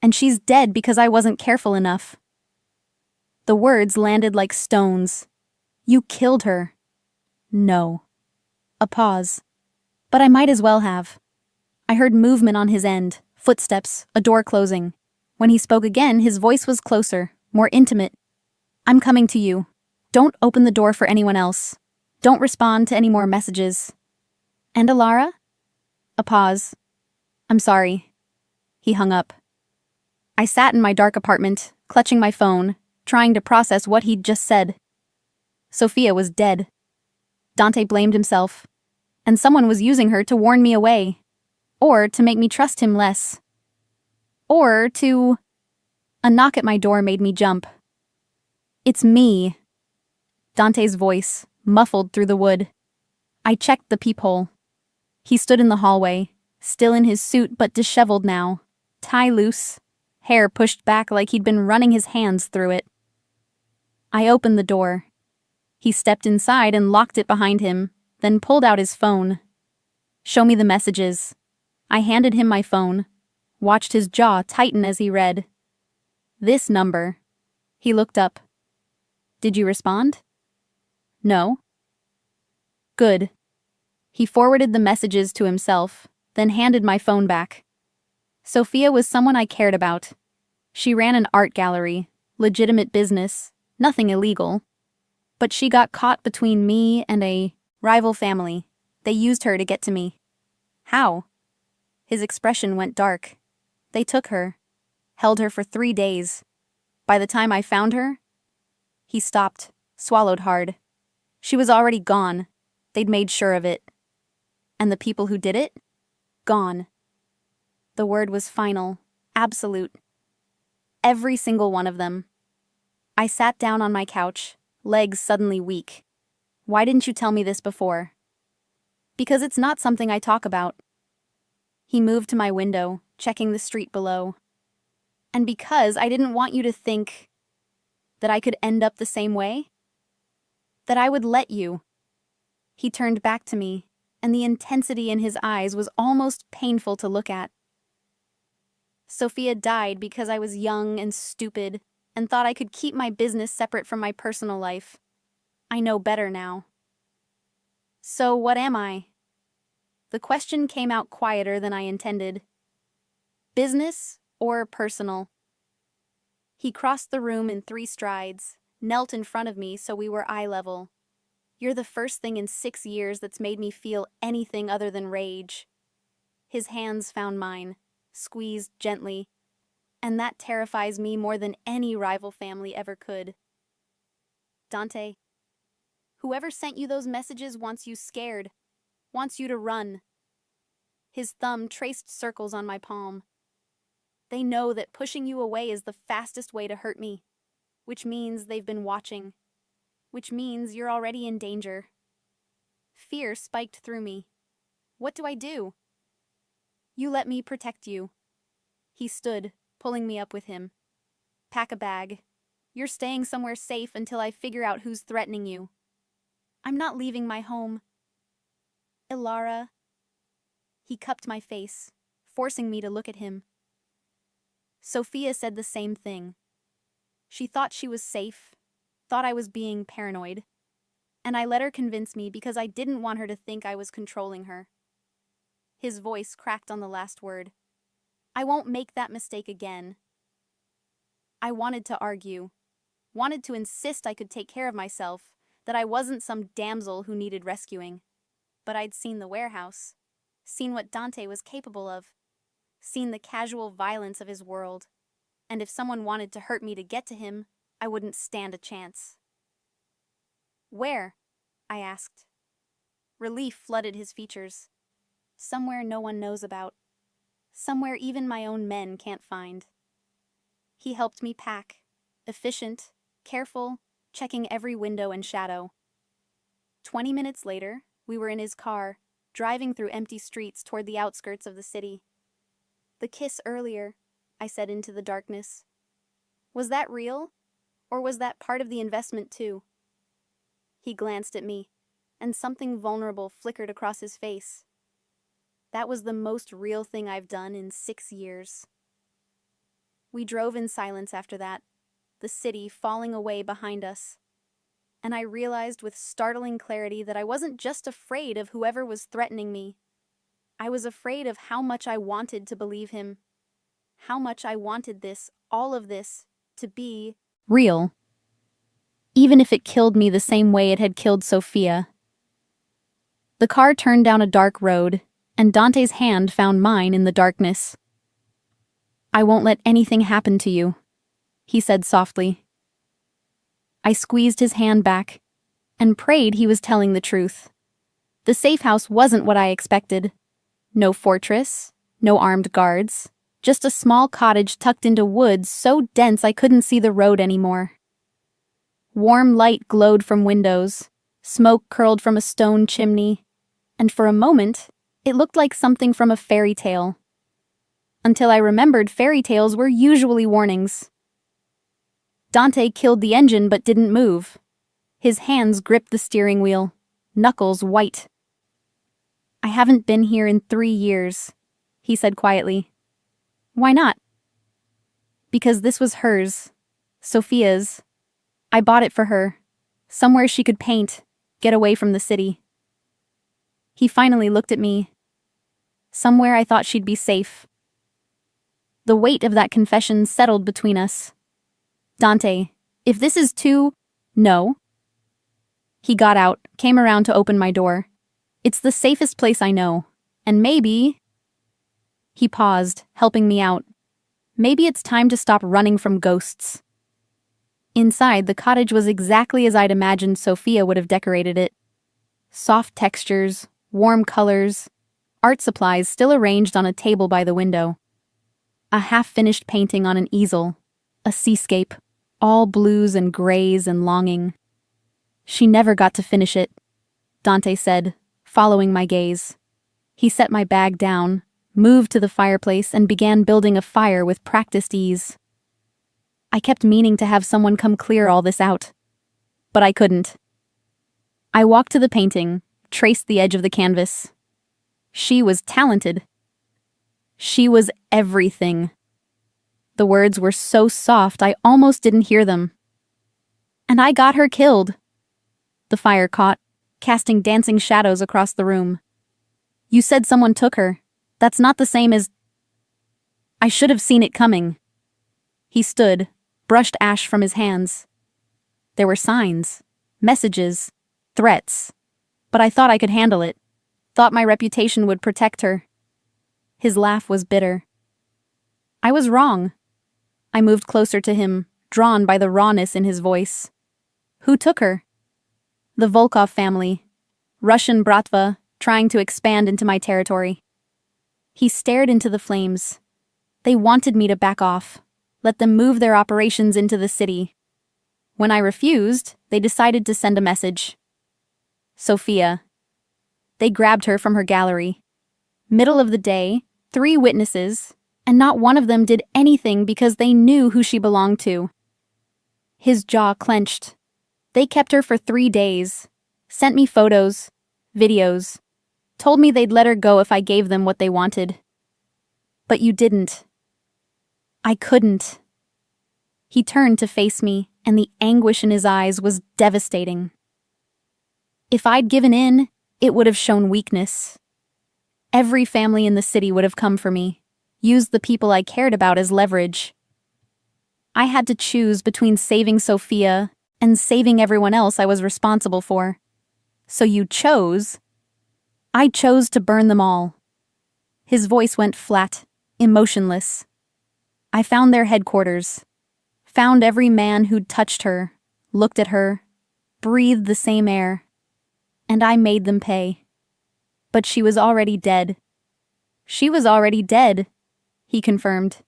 And she's dead because I wasn't careful enough. The words landed like stones. You killed her. No. A pause. But I might as well have. I heard movement on his end, footsteps, a door closing. When he spoke again, his voice was closer, more intimate. I'm coming to you. Don't open the door for anyone else. Don't respond to any more messages. And Alara? A pause. I'm sorry. He hung up. I sat in my dark apartment, clutching my phone, trying to process what he'd just said. Sofia was dead. Dante blamed himself, and someone was using her to warn me away, or to make me trust him less, or to... A knock at my door made me jump. It's me. Dante's voice, muffled through the wood. I checked the peephole. He stood in the hallway, still in his suit but disheveled now, tie loose, hair pushed back like he'd been running his hands through it. I opened the door. He stepped inside and locked it behind him, then pulled out his phone. Show me the messages. I handed him my phone, watched his jaw tighten as he read. This number. He looked up. Did you respond? No. Good. He forwarded the messages to himself, then handed my phone back. Sofia was someone I cared about. She ran an art gallery, legitimate business, nothing illegal. But she got caught between me and a rival family. They used her to get to me. How? His expression went dark. They took her, held her for 3 days. By the time I found her, he stopped, swallowed hard. She was already gone. They'd made sure of it. And the people who did it? Gone. The word was final, absolute. Every single one of them. I sat down on my couch, legs suddenly weak. Why didn't you tell me this before? Because it's not something I talk about. He moved to my window, checking the street below. And because I didn't want you to think that I could end up the same way. That I would let you. He turned back to me, and the intensity in his eyes was almost painful to look at. Sofia died because I was young and stupid, and thought I could keep my business separate from my personal life. I know better now. So what am I? The question came out quieter than I intended. Business or personal? He crossed the room in 3 strides, knelt in front of me so we were eye level. You're the first thing in 6 years that's made me feel anything other than rage. His hands found mine, squeezed gently, and that terrifies me more than any rival family ever could. Dante, whoever sent you those messages wants you scared, wants you to run. His thumb traced circles on my palm. They know that pushing you away is the fastest way to hurt me, which means they've been watching, which means you're already in danger. Fear spiked through me. What do I do? You let me protect you. He stood, pulling me up with him. Pack a bag. You're staying somewhere safe until I figure out who's threatening you. I'm not leaving my home. Ilara. He cupped my face, forcing me to look at him. Sophia said the same thing. She thought she was safe, thought I was being paranoid, and I let her convince me because I didn't want her to think I was controlling her. His voice cracked on the last word. I won't make that mistake again. I wanted to argue, wanted to insist I could take care of myself, that I wasn't some damsel who needed rescuing. But I'd seen the warehouse, seen what Dante was capable of, seen the casual violence of his world, and if someone wanted to hurt me to get to him, I wouldn't stand a chance. Where? I asked. Relief flooded his features. Somewhere no one knows about. Somewhere even my own men can't find. He helped me pack, efficient, careful, checking every window and shadow. 20 minutes later, we were in his car, driving through empty streets toward the outskirts of the city. The kiss earlier, I said into the darkness. Was that real? Or was that part of the investment too? He glanced at me, and something vulnerable flickered across his face. That was the most real thing I've done in 6 years. We drove in silence after that, the city falling away behind us. And I realized with startling clarity that I wasn't just afraid of whoever was threatening me. I was afraid of how much I wanted to believe him. How much I wanted this, all of this, to be real. Even if it killed me the same way it had killed Sophia. The car turned down a dark road, and Dante's hand found mine in the darkness. I won't let anything happen to you, he said softly. I squeezed his hand back and prayed he was telling the truth. The safe house wasn't what I expected. No fortress, no armed guards, just a small cottage tucked into woods so dense I couldn't see the road anymore. Warm light glowed from windows, smoke curled from a stone chimney, and for a moment, it looked like something from a fairy tale. Until I remembered fairy tales were usually warnings. Dante killed the engine but didn't move. His hands gripped the steering wheel, knuckles white. I haven't been here in 3 years, he said quietly. Why not? Because this was hers, Sophia's. I bought it for her, somewhere she could paint, get away from the city. He finally looked at me. Somewhere I thought she'd be safe. The weight of that confession settled between us. Dante, if this is too... No. He got out, came around to open my door. It's the safest place I know. And maybe... He paused, helping me out. Maybe it's time to stop running from ghosts. Inside, the cottage was exactly as I'd imagined Sophia would have decorated it. Soft textures, warm colors, art supplies still arranged on a table by the window. A half-finished painting on an easel, a seascape, all blues and grays and longing. She never got to finish it, Dante said, following my gaze. He set my bag down, moved to the fireplace, and began building a fire with practiced ease. I kept meaning to have someone come clear all this out, but I couldn't. I walked to the painting, traced the edge of the canvas. She was talented. She was everything. The words were so soft I almost didn't hear them. And I got her killed. The fire caught, casting dancing shadows across the room. You said someone took her. That's not the same as... I should have seen it coming. He stood, brushed ash from his hands. There were signs, messages, threats. But I thought I could handle it. Thought my reputation would protect her. His laugh was bitter. I was wrong. I moved closer to him, drawn by the rawness in his voice. Who took her? The Volkov family. Russian bratva, trying to expand into my territory. He stared into the flames. They wanted me to back off, let them move their operations into the city. When I refused, they decided to send a message. Sophia. They grabbed her from her gallery. Middle of the day, 3 witnesses, and not one of them did anything because they knew who she belonged to. His jaw clenched. They kept her for 3 days, sent me photos, videos, told me they'd let her go if I gave them what they wanted. But you didn't. I couldn't. He turned to face me, and the anguish in his eyes was devastating. If I'd given in, it would have shown weakness. Every family in the city would have come for me, used the people I cared about as leverage. I had to choose between saving Sophia and saving everyone else I was responsible for. So you chose. I chose to burn them all. His voice went flat, emotionless. I found their headquarters, found every man who'd touched her, looked at her, breathed the same air, and I made them pay. But she was already dead. She was already dead, he confirmed.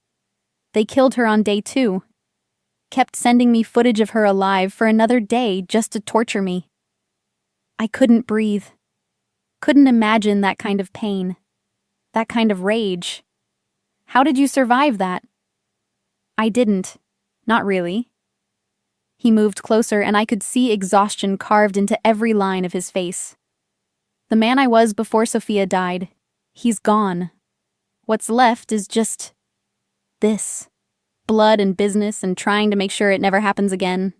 They killed her on day 2. Kept sending me footage of her alive for another day just to torture me. I couldn't breathe. Couldn't imagine that kind of pain. That kind of rage. How did you survive that? I didn't. Not really. He moved closer and I could see exhaustion carved into every line of his face. The man I was before Sophia died. He's gone. What's left is just... this. Blood and business and trying to make sure it never happens again.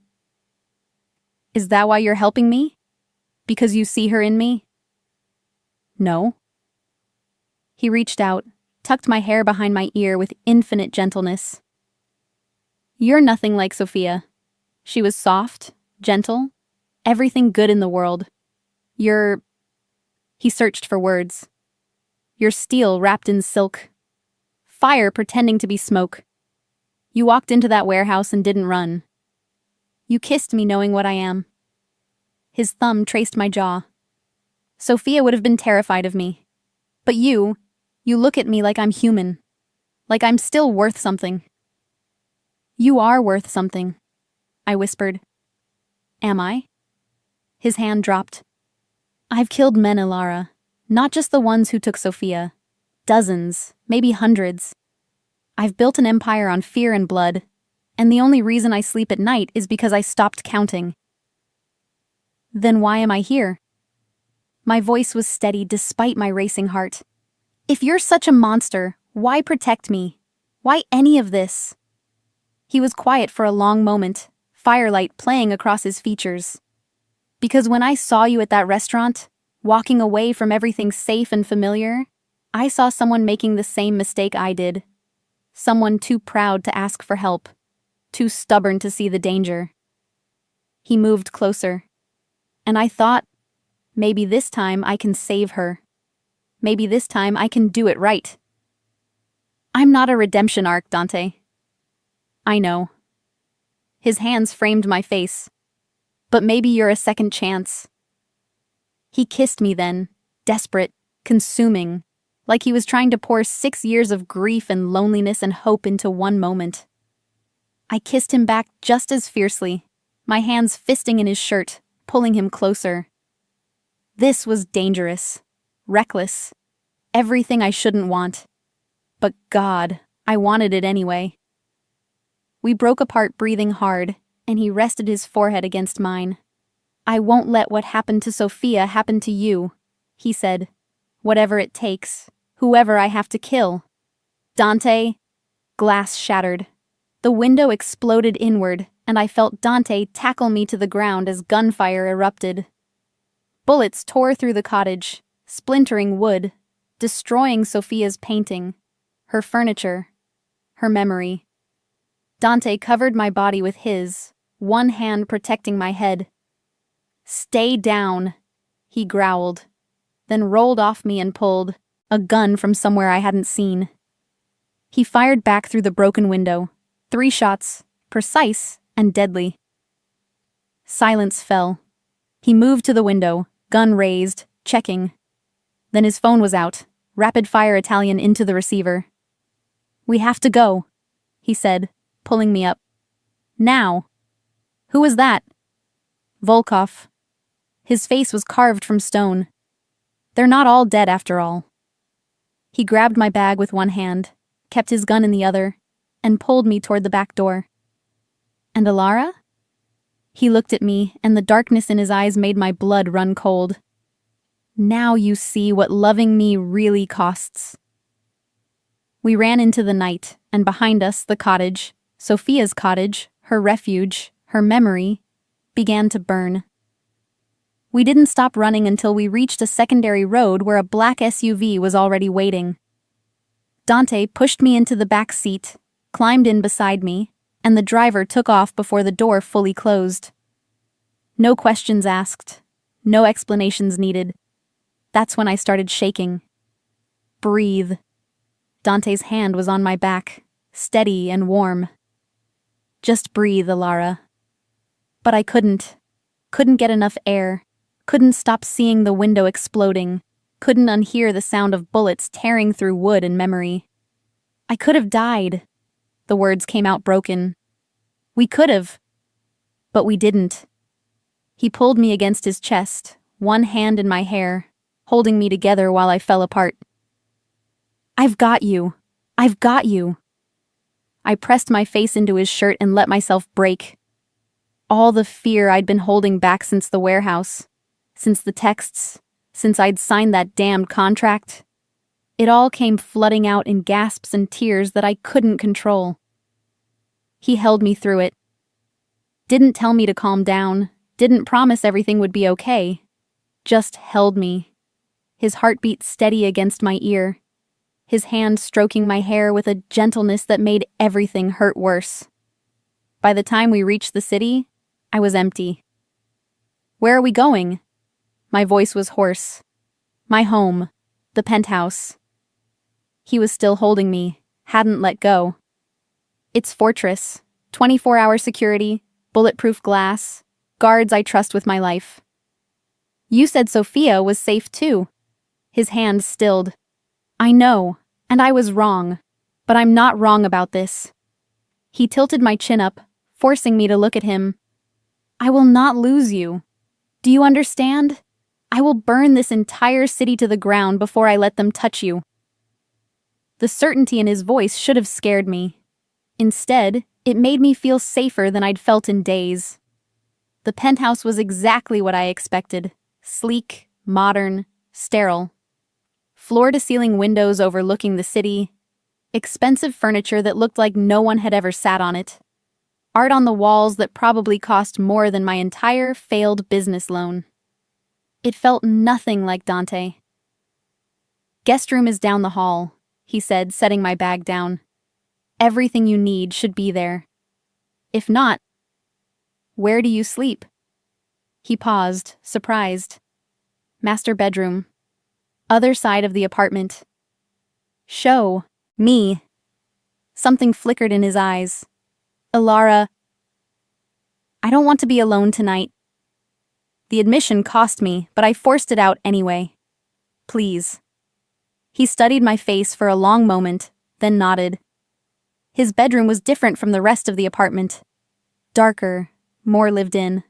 Is that why you're helping me? Because you see her in me? No. He reached out, tucked my hair behind my ear with infinite gentleness. You're nothing like Sophia. She was soft, gentle, everything good in the world. You're... He searched for words. You're steel wrapped in silk. Fire pretending to be smoke. You walked into that warehouse and didn't run. You kissed me knowing what I am. His thumb traced my jaw. Sophia would have been terrified of me. But you look at me like I'm human. Like I'm still worth something. You are worth something, I whispered. Am I? His hand dropped. I've killed men, Ilara. Not just the ones who took Sophia. Dozens, maybe hundreds. I've built an empire on fear and blood, and the only reason I sleep at night is because I stopped counting. Then why am I here? My voice was steady despite my racing heart. If you're such a monster, why protect me? Why any of this? He was quiet for a long moment, firelight playing across his features. Because when I saw you at that restaurant, walking away from everything safe and familiar, I saw someone making the same mistake I did. Someone too proud to ask for help, too stubborn to see the danger. He moved closer, and I thought, maybe this time I can save her. Maybe this time I can do it right. I'm not a redemption arc, Dante. I know. His hands framed my face. But maybe you're a second chance. He kissed me then, desperate, consuming, like he was trying to pour 6 years of grief and loneliness and hope into one moment. I kissed him back just as fiercely, my hands fisting in his shirt, pulling him closer. This was dangerous, reckless, everything I shouldn't want. But God, I wanted it anyway. We broke apart breathing hard, and he rested his forehead against mine. I won't let what happened to Sophia happen to you, he said. Whatever it takes, whoever I have to kill. Dante, glass shattered. The window exploded inward, and I felt Dante tackle me to the ground as gunfire erupted. Bullets tore through the cottage, splintering wood, destroying Sophia's painting, her furniture, her memory. Dante covered my body with his, one hand protecting my head. "Stay down," he growled, then rolled off me and pulled a gun from somewhere I hadn't seen. He fired back through the broken window, 3 shots, precise and deadly. Silence fell. He moved to the window, gun raised, checking. Then his phone was out, rapid-fire Italian into the receiver. "We have to go," he said, pulling me up. "Now." "Who was that?" "Volkov." His face was carved from stone. "They're not all dead after all." He grabbed my bag with one hand, kept his gun in the other, and pulled me toward the back door. "And Alara?" He looked at me, and the darkness in his eyes made my blood run cold. "Now you see what loving me really costs." We ran into the night, and behind us the cottage, Sophia's cottage, her refuge, her memory, began to burn. We didn't stop running until we reached a secondary road where a black SUV was already waiting. Dante pushed me into the back seat, climbed in beside me, and the driver took off before the door fully closed. No questions asked, no explanations needed. That's when I started shaking. "Breathe." Dante's hand was on my back, steady and warm. "Just breathe, Alara." But I couldn't get enough air, couldn't stop seeing the window exploding, couldn't unhear the sound of bullets tearing through wood and memory. I could have died. The words came out broken. We could have. But we didn't. He pulled me against his chest, one hand in my hair, holding me together while I fell apart. "I've got you. I've got you." I pressed my face into his shirt and let myself break. All the fear I'd been holding back since the warehouse, since the texts, since I'd signed that damned contract, it all came flooding out in gasps and tears that I couldn't control. He held me through it. Didn't tell me to calm down, didn't promise everything would be okay. Just held me. His heartbeat steady against my ear. His hand stroking my hair with a gentleness that made everything hurt worse. By the time we reached the city, I was empty. "Where are we going?" My voice was hoarse. "My home. The penthouse." He was still holding me, hadn't let go. "It's Fortress. 24-hour security, bulletproof glass, guards I trust with my life." "You said Sophia was safe too." His hand stilled. "I know, and I was wrong, but I'm not wrong about this." He tilted my chin up, forcing me to look at him. "I will not lose you. Do you understand? I will burn this entire city to the ground before I let them touch you." The certainty in his voice should have scared me. Instead, it made me feel safer than I'd felt in days. The penthouse was exactly what I expected. Sleek, modern, sterile. Floor-to-ceiling windows overlooking the city. Expensive furniture that looked like no one had ever sat on it. Art on the walls that probably cost more than my entire failed business loan. It felt nothing like Dante. "Guest room is down the hall," he said, setting my bag down. "Everything you need should be there. If not, where do you sleep?" He paused, surprised. "Master bedroom. Other side of the apartment." "Show me." Something flickered in his eyes. "Alara, I don't want to be alone tonight." The admission cost me, but I forced it out anyway. "Please." He studied my face for a long moment, then nodded. His bedroom was different from the rest of the apartment. Darker, more lived in.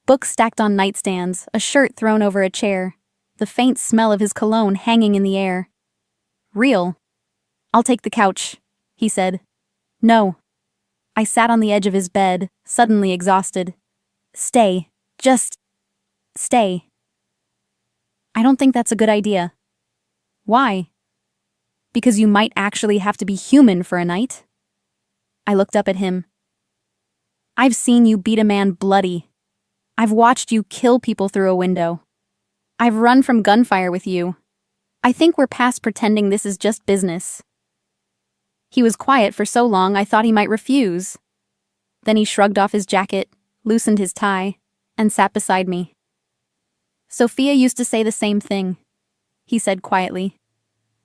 Books stacked on nightstands, a shirt thrown over a chair, the faint smell of his cologne hanging in the air. "Real." "I'll take the couch," he said. "No." I sat on the edge of his bed, suddenly exhausted. "Stay. Just stay." "I don't think that's a good idea." "Why?" "Because you might actually have to be human for a night." I looked up at him. I've seen you beat a man bloody. I've watched you kill people through a window. I've run from gunfire with you. I think we're past pretending this is just business. He was quiet for so long I thought he might refuse. Then he shrugged off his jacket, loosened his tie, and sat beside me. Sophia used to say the same thing, he said quietly,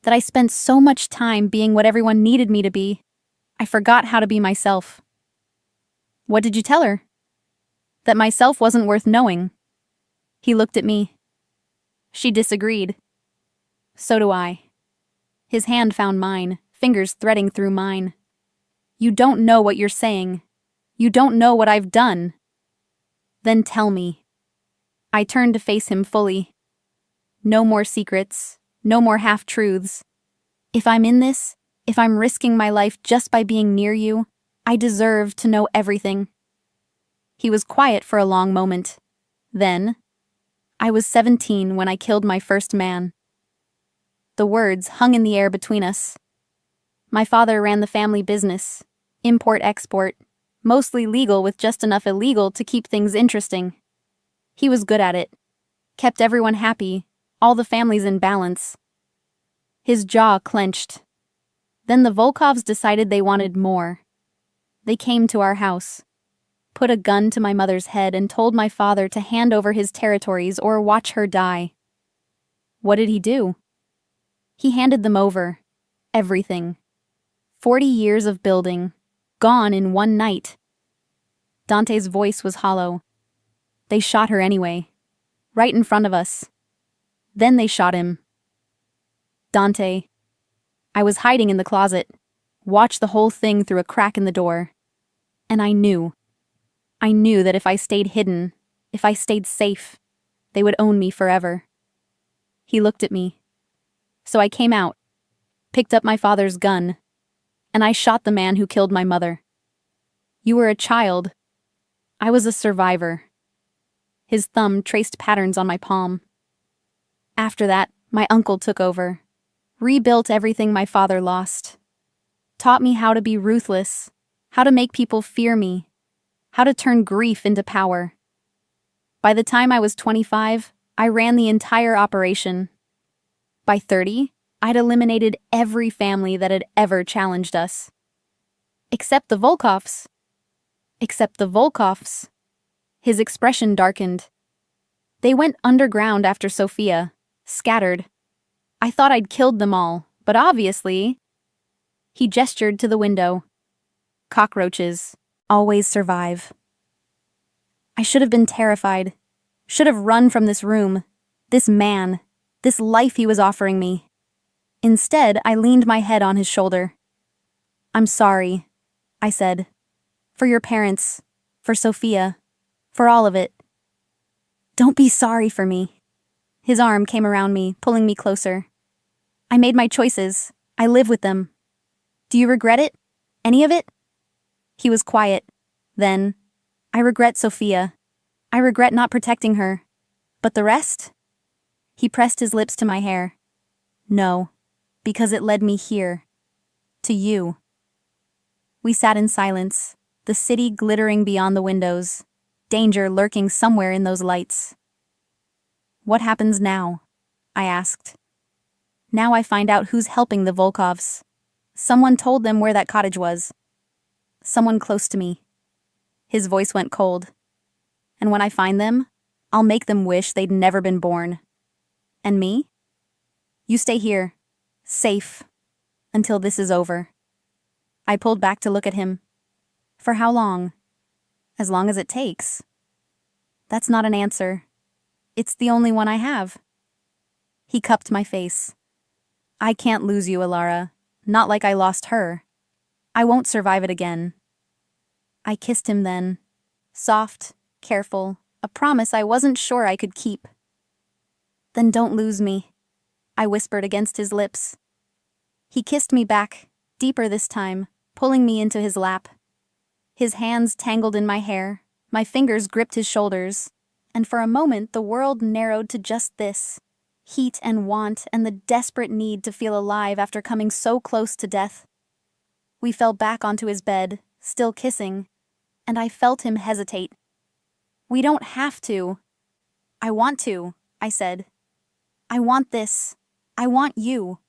that I spent so much time being what everyone needed me to be, I forgot how to be myself. What did you tell her? That myself wasn't worth knowing. He looked at me. She disagreed. So do I. His hand found mine, fingers threading through mine. You don't know what you're saying. You don't know what I've done. Then tell me. I turned to face him fully. No more secrets, no more half-truths. If I'm in this, if I'm risking my life just by being near you, I deserve to know everything. He was quiet for a long moment. Then, I was 17 when I killed my first man. The words hung in the air between us. My father ran the family business, import-export, mostly legal with just enough illegal to keep things interesting. He was good at it, kept everyone happy, all the families in balance. His jaw clenched. Then the Volkovs decided they wanted more. They came to our house, put a gun to my mother's head and told my father to hand over his territories or watch her die. What did he do? He handed them over. Everything. 40 years of building, gone in one night. Dante's voice was hollow. They shot her anyway, right in front of us. Then they shot him. Dante. I was hiding in the closet, watched the whole thing through a crack in the door. And I knew that if I stayed hidden, if I stayed safe, they would own me forever. He looked at me. So I came out, picked up my father's gun, and I shot the man who killed my mother. You were a child. I was a survivor. His thumb traced patterns on my palm. After that, my uncle took over, rebuilt everything my father lost, taught me how to be ruthless, how to make people fear me, how to turn grief into power. By the time I was 25, I ran the entire operation. By 30, I'd eliminated every family that had ever challenged us. Except the Volkovs. Except the Volkovs. His expression darkened. They went underground after Sophia, scattered. I thought I'd killed them all, but obviously... He gestured to the window. Cockroaches always survive. I should have been terrified. Should have run from this room, this man, this life he was offering me. Instead, I leaned my head on his shoulder. I'm sorry, I said. For your parents, for Sophia, for all of it. Don't be sorry for me. His arm came around me, pulling me closer. I made my choices. I live with them. Do you regret it? Any of it? He was quiet. Then, I regret Sophia. I regret not protecting her. But the rest? He pressed his lips to my hair. No, because it led me here. To you. We sat in silence, the city glittering beyond the windows, danger lurking somewhere in those lights. What happens now? I asked. Now I find out who's helping the Volkovs. Someone told them where that cottage was. Someone close to me. His voice went cold. And when I find them, I'll make them wish they'd never been born. And me? You stay here, safe, until this is over. I pulled back to look at him. For how long? As long as it takes. That's not an answer. It's the only one I have. He cupped my face. I can't lose you, Alara. Not like I lost her. I won't survive it again. I kissed him then. Soft, careful, a promise I wasn't sure I could keep. Then don't lose me, I whispered against his lips. He kissed me back, deeper this time, pulling me into his lap. His hands tangled in my hair, my fingers gripped his shoulders, and for a moment the world narrowed to just this. Heat and want and the desperate need to feel alive after coming so close to death. We fell back onto his bed, still kissing, and I felt him hesitate. "We don't have to." "I want to," I said. "I want this. I want you."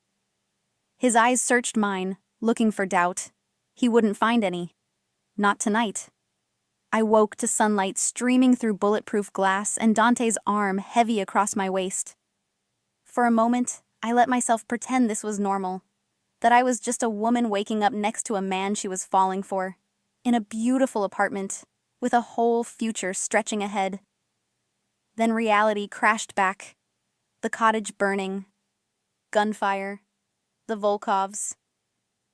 His eyes searched mine, looking for doubt. He wouldn't find any. Not tonight. I woke to sunlight streaming through bulletproof glass and Dante's arm heavy across my waist. For a moment, I let myself pretend this was normal, that I was just a woman waking up next to a man she was falling for, in a beautiful apartment, with a whole future stretching ahead. Then reality crashed back. The cottage burning. Gunfire. The Volkovs.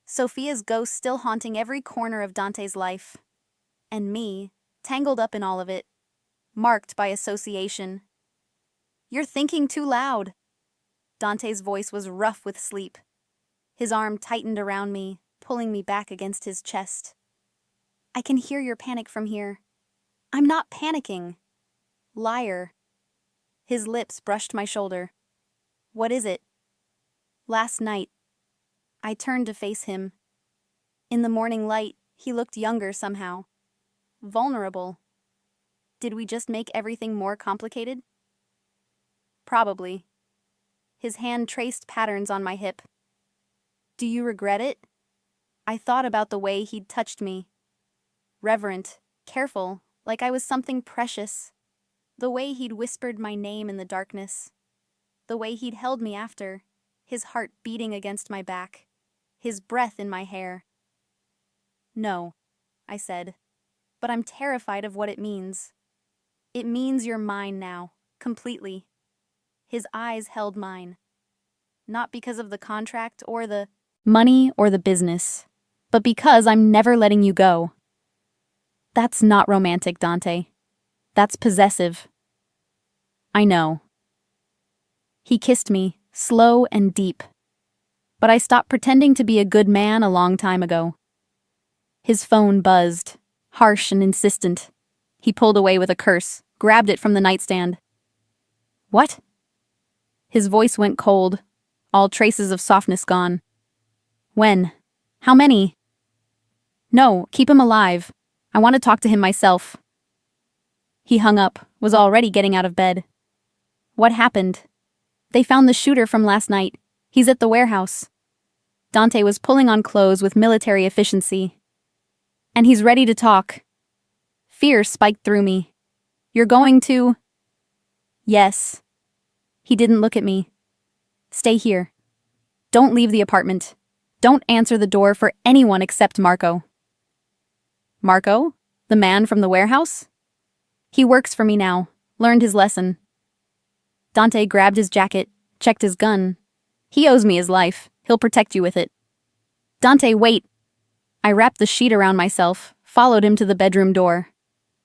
Sophia's ghost still haunting every corner of Dante's life. And me, tangled up in all of it, marked by association. "You're thinking too loud." Dante's voice was rough with sleep. His arm tightened around me, pulling me back against his chest. "I can hear your panic from here." "I'm not panicking." "Liar." His lips brushed my shoulder. "What is it?" "Last night." I turned to face him. In the morning light, he looked younger somehow. Vulnerable. Did we just make everything more complicated? Probably. His hand traced patterns on my hip. "Do you regret it?" I thought about the way he'd touched me. Reverent, careful, like I was something precious. The way he'd whispered my name in the darkness. The way he'd held me after, his heart beating against my back, his breath in my hair. "No," I said, "but I'm terrified of what it means. It means you're mine now, completely." His eyes held mine. Not because of the contract or the money or the business, but because I'm never letting you go. That's not romantic, Dante. That's possessive. I know. He kissed me, slow and deep. But I stopped pretending to be a good man a long time ago. His phone buzzed, harsh and insistent. He pulled away with a curse, grabbed it from the nightstand. "What?" His voice went cold, all traces of softness gone. "When? How many?" "No, keep him alive. I want to talk to him myself." He hung up, was already getting out of bed. "What happened?" "They found the shooter from last night. He's at the warehouse." Dante was pulling on clothes with military efficiency. "And he's ready to talk." Fear spiked through me. "You're going to—" "Yes." He didn't look at me. "Stay here. Don't leave the apartment. Don't answer the door for anyone except Marco." "Marco? The man from the warehouse?" "He works for me now. Learned his lesson." Dante grabbed his jacket, checked his gun. "He owes me his life. He'll protect you with it." "Dante, wait." I wrapped the sheet around myself, followed him to the bedroom door.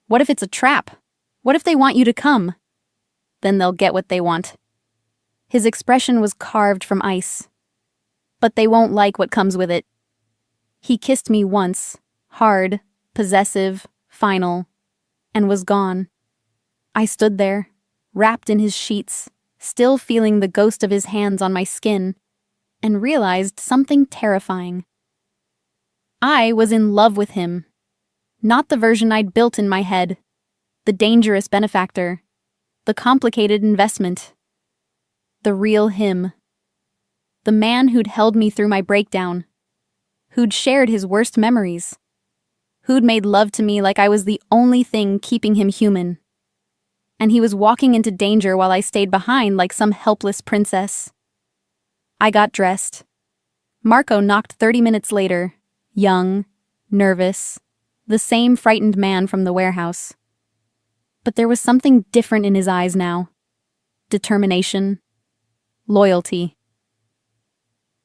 "What if it's a trap? What if they want you to come?" "Then they'll get what they want." His expression was carved from ice. "But they won't like what comes with it." He kissed me once, hard, possessive, final, and was gone. I stood there, wrapped in his sheets, still feeling the ghost of his hands on my skin, and realized something terrifying. I was in love with him. Not the version I'd built in my head. The dangerous benefactor. The complicated investment. The real him. The man who'd held me through my breakdown. Who'd shared his worst memories. Who'd made love to me like I was the only thing keeping him human. And he was walking into danger while I stayed behind like some helpless princess. I got dressed. Marco knocked 30 minutes later, young, nervous, the same frightened man from the warehouse. But there was something different in his eyes now. Determination. Loyalty.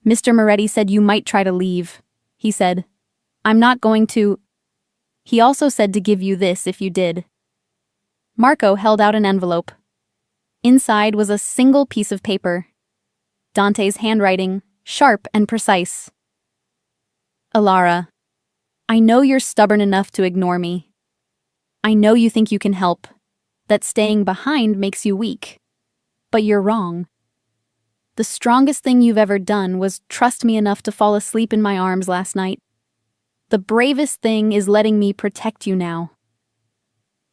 "Mr. Moretti said you might try to leave," he said. "I'm not going to—" He also said to give you this if you did. Marco held out an envelope. Inside was a single piece of paper. Dante's handwriting, sharp and precise. "Alara, I know you're stubborn enough to ignore me. I know you think you can help, that staying behind makes you weak. But you're wrong. The strongest thing you've ever done was trust me enough to fall asleep in my arms last night. The bravest thing is letting me protect you now.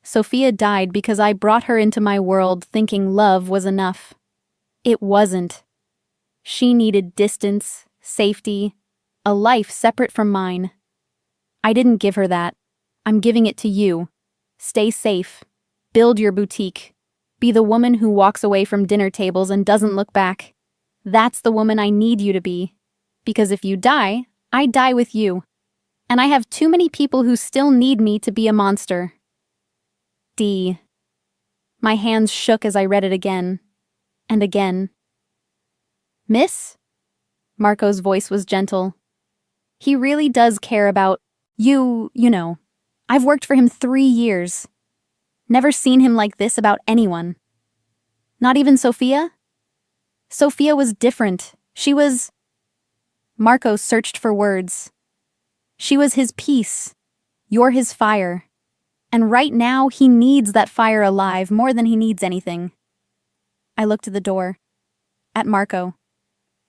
Sophia died because I brought her into my world thinking love was enough. It wasn't. She needed distance, safety, a life separate from mine. I didn't give her that. I'm giving it to you. Stay safe. Build your boutique. Be the woman who walks away from dinner tables and doesn't look back. That's the woman I need you to be. Because if you die, I die with you. And I have too many people who still need me to be a monster. D. My hands shook as I read it again. And again. Miss? Marco's voice was gentle. He really does care about you know. I've worked for him 3 years. Never seen him like this about anyone. Not even Sophia? Sophia was different. She was... Marco searched for words. She was his peace. You're his fire. And right now, he needs that fire alive more than he needs anything. I looked at the door. At Marco.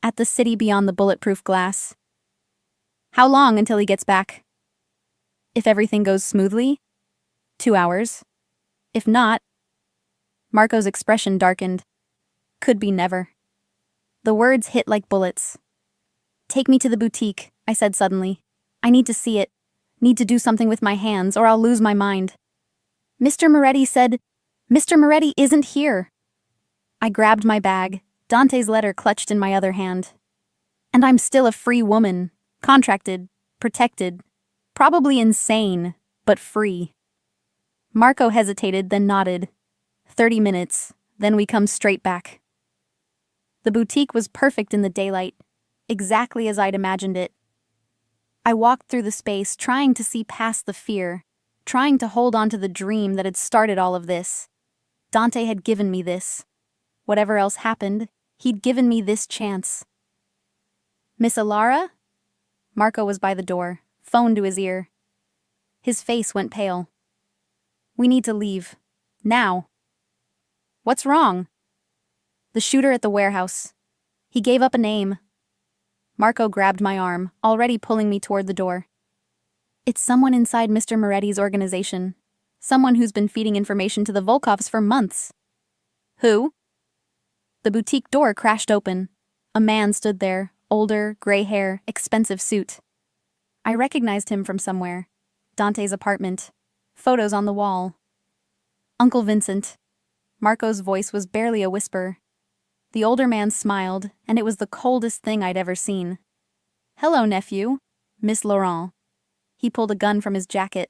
At the city beyond the bulletproof glass. How long until he gets back? If everything goes smoothly? 2 hours. If not... Marco's expression darkened. Could be never. The words hit like bullets. Take me to the boutique, I said suddenly. I need to see it. Need to do something with my hands, or I'll lose my mind. Mr. Moretti said, Mr. Moretti isn't here. I grabbed my bag, Dante's letter clutched in my other hand. And I'm still a free woman, contracted, protected, probably insane, but free. Marco hesitated, then nodded. 30 minutes, then we come straight back. The boutique was perfect in the daylight, exactly as I'd imagined it. I walked through the space, trying to see past the fear, trying to hold on to the dream that had started all of this. Dante had given me this. Whatever else happened, he'd given me this chance. Miss Alara? Marco was by the door, phone to his ear. His face went pale. We need to leave. Now. What's wrong? The shooter at the warehouse. He gave up a name. Marco grabbed my arm, already pulling me toward the door. It's someone inside Mr. Moretti's organization. Someone who's been feeding information to the Volkovs for months. Who? The boutique door crashed open. A man stood there, older, gray hair, expensive suit. I recognized him from somewhere. Dante's apartment. Photos on the wall. Uncle Vincent. Marco's voice was barely a whisper. The older man smiled, and it was the coldest thing I'd ever seen. Hello, nephew. Miss Laurent. He pulled a gun from his jacket.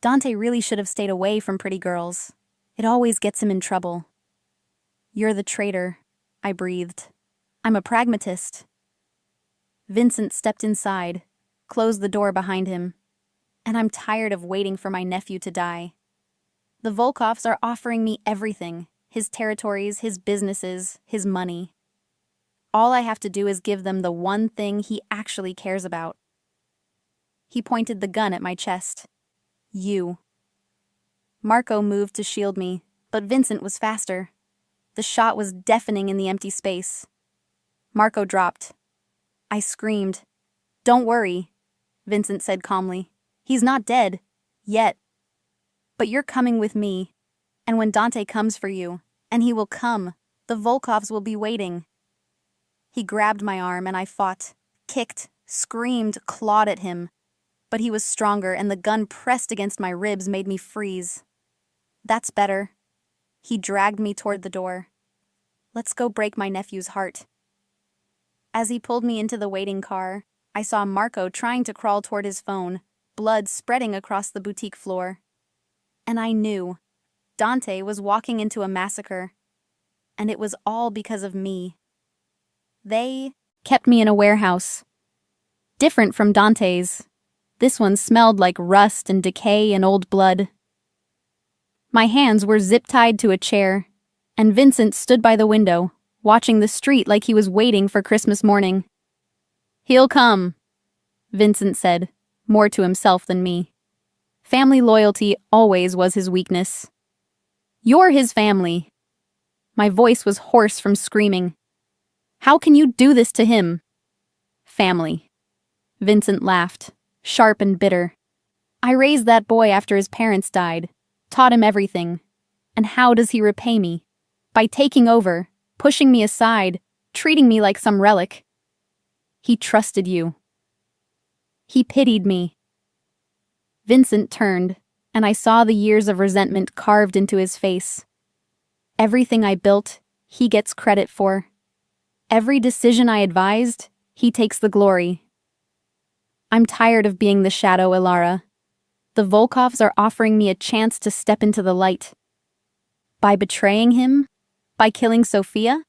Dante really should have stayed away from pretty girls. It always gets him in trouble. You're the traitor, I breathed. I'm a pragmatist. Vincent stepped inside, closed the door behind him. And I'm tired of waiting for my nephew to die. The Volkovs are offering me everything. His territories, his businesses, his money. All I have to do is give them the one thing he actually cares about. He pointed the gun at my chest. You. Marco moved to shield me, but Vincent was faster. The shot was deafening in the empty space. Marco dropped. I screamed. Don't worry, Vincent said calmly. He's not dead. Yet. But you're coming with me. And when Dante comes for you, and he will come, the Volkovs will be waiting. He grabbed my arm and I fought, kicked, screamed, clawed at him. But he was stronger and the gun pressed against my ribs made me freeze. That's better. He dragged me toward the door. Let's go break my nephew's heart. As he pulled me into the waiting car, I saw Marco trying to crawl toward his phone, blood spreading across the boutique floor. And I knew. Dante was walking into a massacre, and it was all because of me. They kept me in a warehouse. Different from Dante's. This one smelled like rust and decay and old blood. My hands were zip-tied to a chair, and Vincent stood by the window, watching the street like he was waiting for Christmas morning. He'll come, Vincent said, more to himself than me. Family loyalty always was his weakness. You're his family. My voice was hoarse from screaming. How can you do this to him? Family. Vincent laughed, sharp and bitter. I raised that boy after his parents died, taught him everything. And how does he repay me? By taking over, pushing me aside, treating me like some relic. He trusted you. He pitied me. Vincent turned, and I saw the years of resentment carved into his face. Everything I built, he gets credit for. Every decision I advised, he takes the glory. I'm tired of being the shadow, Ilara. The Volkovs are offering me a chance to step into the light. By betraying him? By killing Sophia?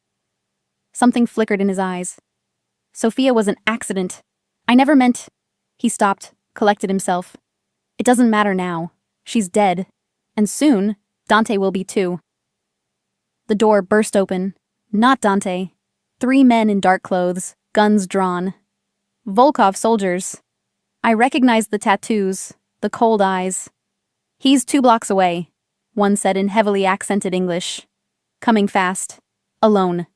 Something flickered in his eyes. Sophia was an accident. I never meant... He stopped, collected himself. It doesn't matter now. She's dead. And soon, Dante will be too. The door burst open. Not Dante. 3 men in dark clothes, guns drawn. Volkov soldiers. I recognized the tattoos, the cold eyes. He's 2 blocks away, one said in heavily accented English. Coming fast. Alone.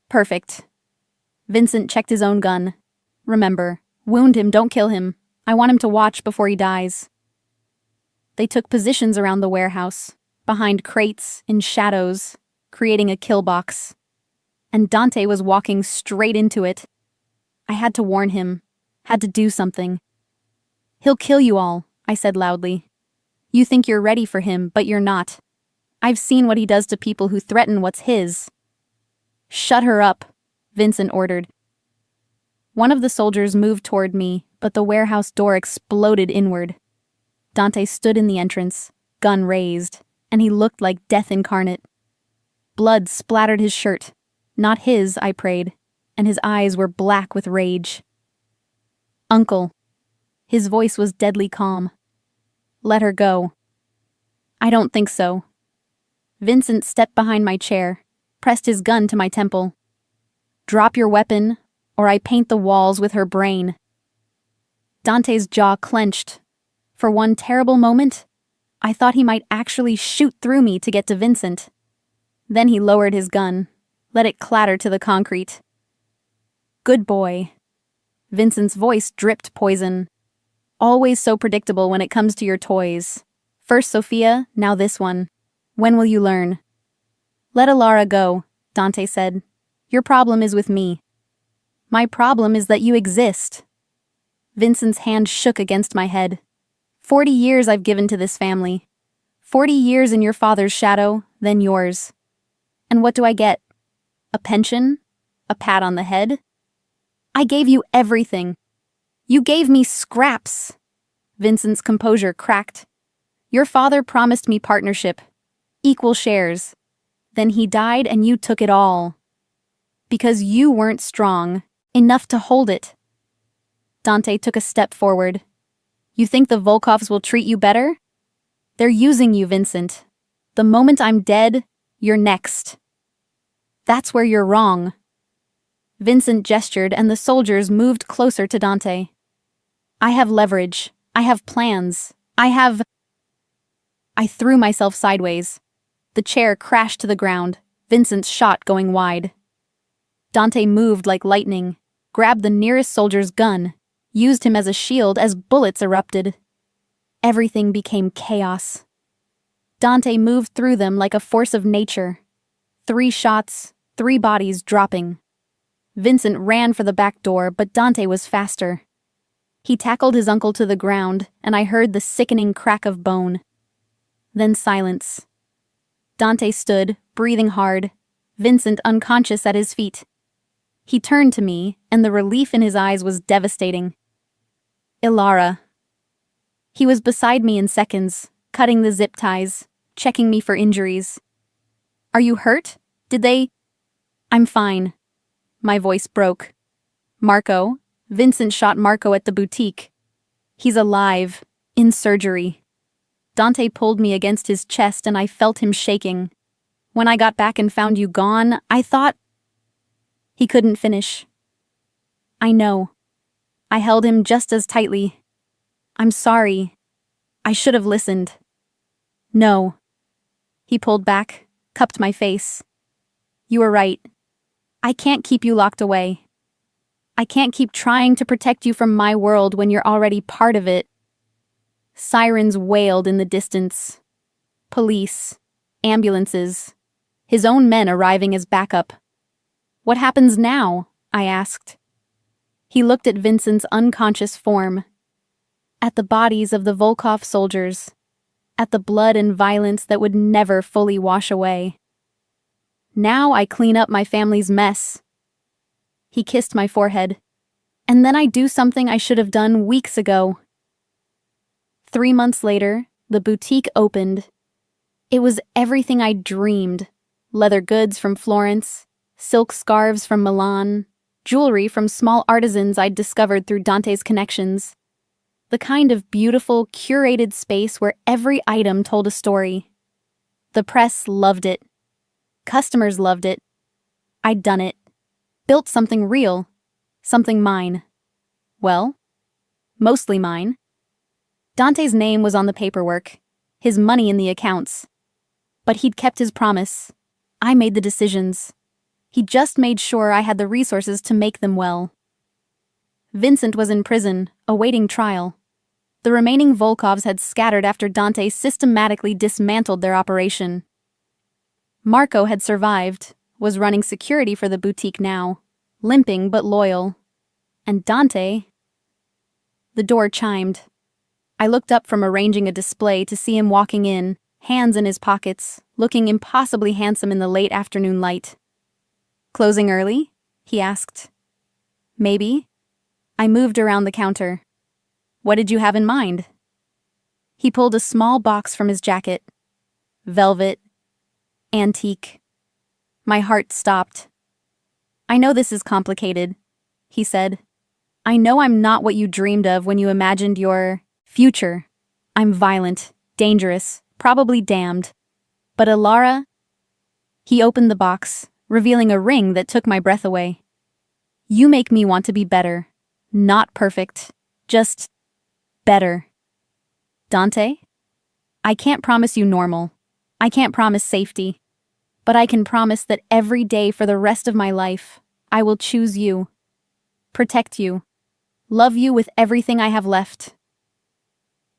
Perfect. Vincent checked his own gun. Remember, wound him, don't kill him. I want him to watch before he dies. They took positions around the warehouse, behind crates, in shadows, creating a kill box. And Dante was walking straight into it. I had to warn him, had to do something. He'll kill you all, I said loudly. You think you're ready for him, but you're not. I've seen what he does to people who threaten what's his. Shut her up, Vincent ordered. One of the soldiers moved toward me, but the warehouse door exploded inward. Dante stood in the entrance, gun raised, and he looked like death incarnate. Blood splattered his shirt. Not his, I prayed, and his eyes were black with rage. Uncle. His voice was deadly calm. Let her go. I don't think so. Vincent stepped behind my chair, pressed his gun to my temple. Drop your weapon, or I paint the walls with her brain. Dante's jaw clenched. For one terrible moment, I thought he might actually shoot through me to get to Vincent. Then he lowered his gun, let it clatter to the concrete. Good boy. Vincent's voice dripped poison. Always so predictable when it comes to your toys. First Sophia, now this one. When will you learn? Let Ilara go, Dante said. Your problem is with me. My problem is that you exist. Vincent's hand shook against my head. 40 years I've given to this family. 40 years in your father's shadow, then yours. And what do I get? A pension? A pat on the head? I gave you everything. You gave me scraps. Vincent's composure cracked. Your father promised me partnership. Equal shares. Then he died and you took it all. Because you weren't strong enough to hold it. Dante took a step forward. You think the Volkovs will treat you better? They're using you, Vincent. The moment I'm dead, you're next. That's where you're wrong. Vincent gestured and the soldiers moved closer to Dante. I have leverage. I have plans. I threw myself sideways. The chair crashed to the ground, Vincent's shot going wide. Dante moved like lightning, grabbed the nearest soldier's gun, used him as a shield as bullets erupted. Everything became chaos. Dante moved through them like a force of nature. 3 shots, 3 bodies dropping. Vincent ran for the back door, but Dante was faster. He tackled his uncle to the ground, and I heard the sickening crack of bone. Then silence. Dante stood, breathing hard, Vincent unconscious at his feet. He turned to me, and the relief in his eyes was devastating. Ilara. He was beside me in seconds, cutting the zip ties, checking me for injuries. Are you hurt? Did they... I'm fine. My voice broke. Marco. Vincent shot Marco at the boutique. He's alive, in surgery. Dante pulled me against his chest and I felt him shaking. When I got back and found you gone, I thought... He couldn't finish. I know. I held him just as tightly. I'm sorry. I should have listened. No. He pulled back, cupped my face. You were right. I can't keep you locked away. I can't keep trying to protect you from my world when you're already part of it. Sirens wailed in the distance. Police. Ambulances. His own men arriving as backup. What happens now? I asked. He looked at Vincent's unconscious form. At the bodies of the Volkov soldiers. At the blood and violence that would never fully wash away. Now I clean up my family's mess. He kissed my forehead. And then I do something I should have done weeks ago. 3 months later, the boutique opened. It was everything I dreamed. Leather goods from Florence, silk scarves from Milan, jewelry from small artisans I'd discovered through Dante's connections. The kind of beautiful, curated space where every item told a story. The press loved it. Customers loved it. I'd done it. Built something real. Something mine. Well, mostly mine. Dante's name was on the paperwork. His money in the accounts. But he'd kept his promise. I made the decisions. He just made sure I had the resources to make them well. Vincent was in prison, awaiting trial. The remaining Volkovs had scattered after Dante systematically dismantled their operation. Marco had survived, was running security for the boutique now, limping but loyal. And Dante... The door chimed. I looked up from arranging a display to see him walking in, hands in his pockets, looking impossibly handsome in the late afternoon light. "Closing early?" he asked. "Maybe." I moved around the counter. "What did you have in mind?" He pulled a small box from his jacket. Velvet. Antique. My heart stopped. "I know this is complicated," he said. "I know I'm not what you dreamed of when you imagined your future. I'm violent, dangerous, probably damned. But Alara..." He opened the box, revealing a ring that took my breath away. "You make me want to be better. Not perfect. Just better. Dante? I can't promise you normal. I can't promise safety. But I can promise that every day for the rest of my life, I will choose you. Protect you. Love you with everything I have left."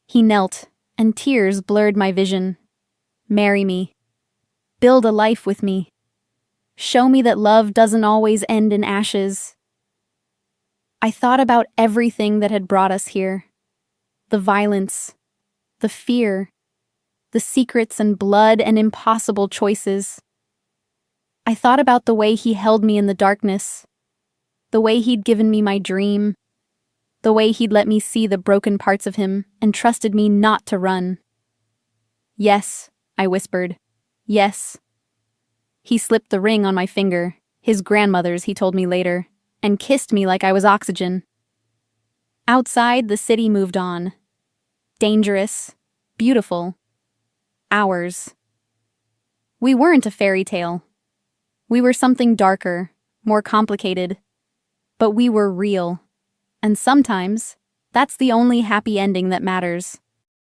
He knelt, and tears blurred my vision. "Marry me. Build a life with me. Show me that love doesn't always end in ashes." I thought about everything that had brought us here. The violence, the fear, the secrets and blood and impossible choices. I thought about the way he held me in the darkness, the way he'd given me my dream, the way he'd let me see the broken parts of him and trusted me not to run. "Yes," I whispered. "Yes." He slipped the ring on my finger, his grandmother's, he told me later, and kissed me like I was oxygen. Outside, the city moved on. Dangerous, beautiful, ours. We weren't a fairy tale. We were something darker, more complicated. But we were real. And sometimes, that's the only happy ending that matters.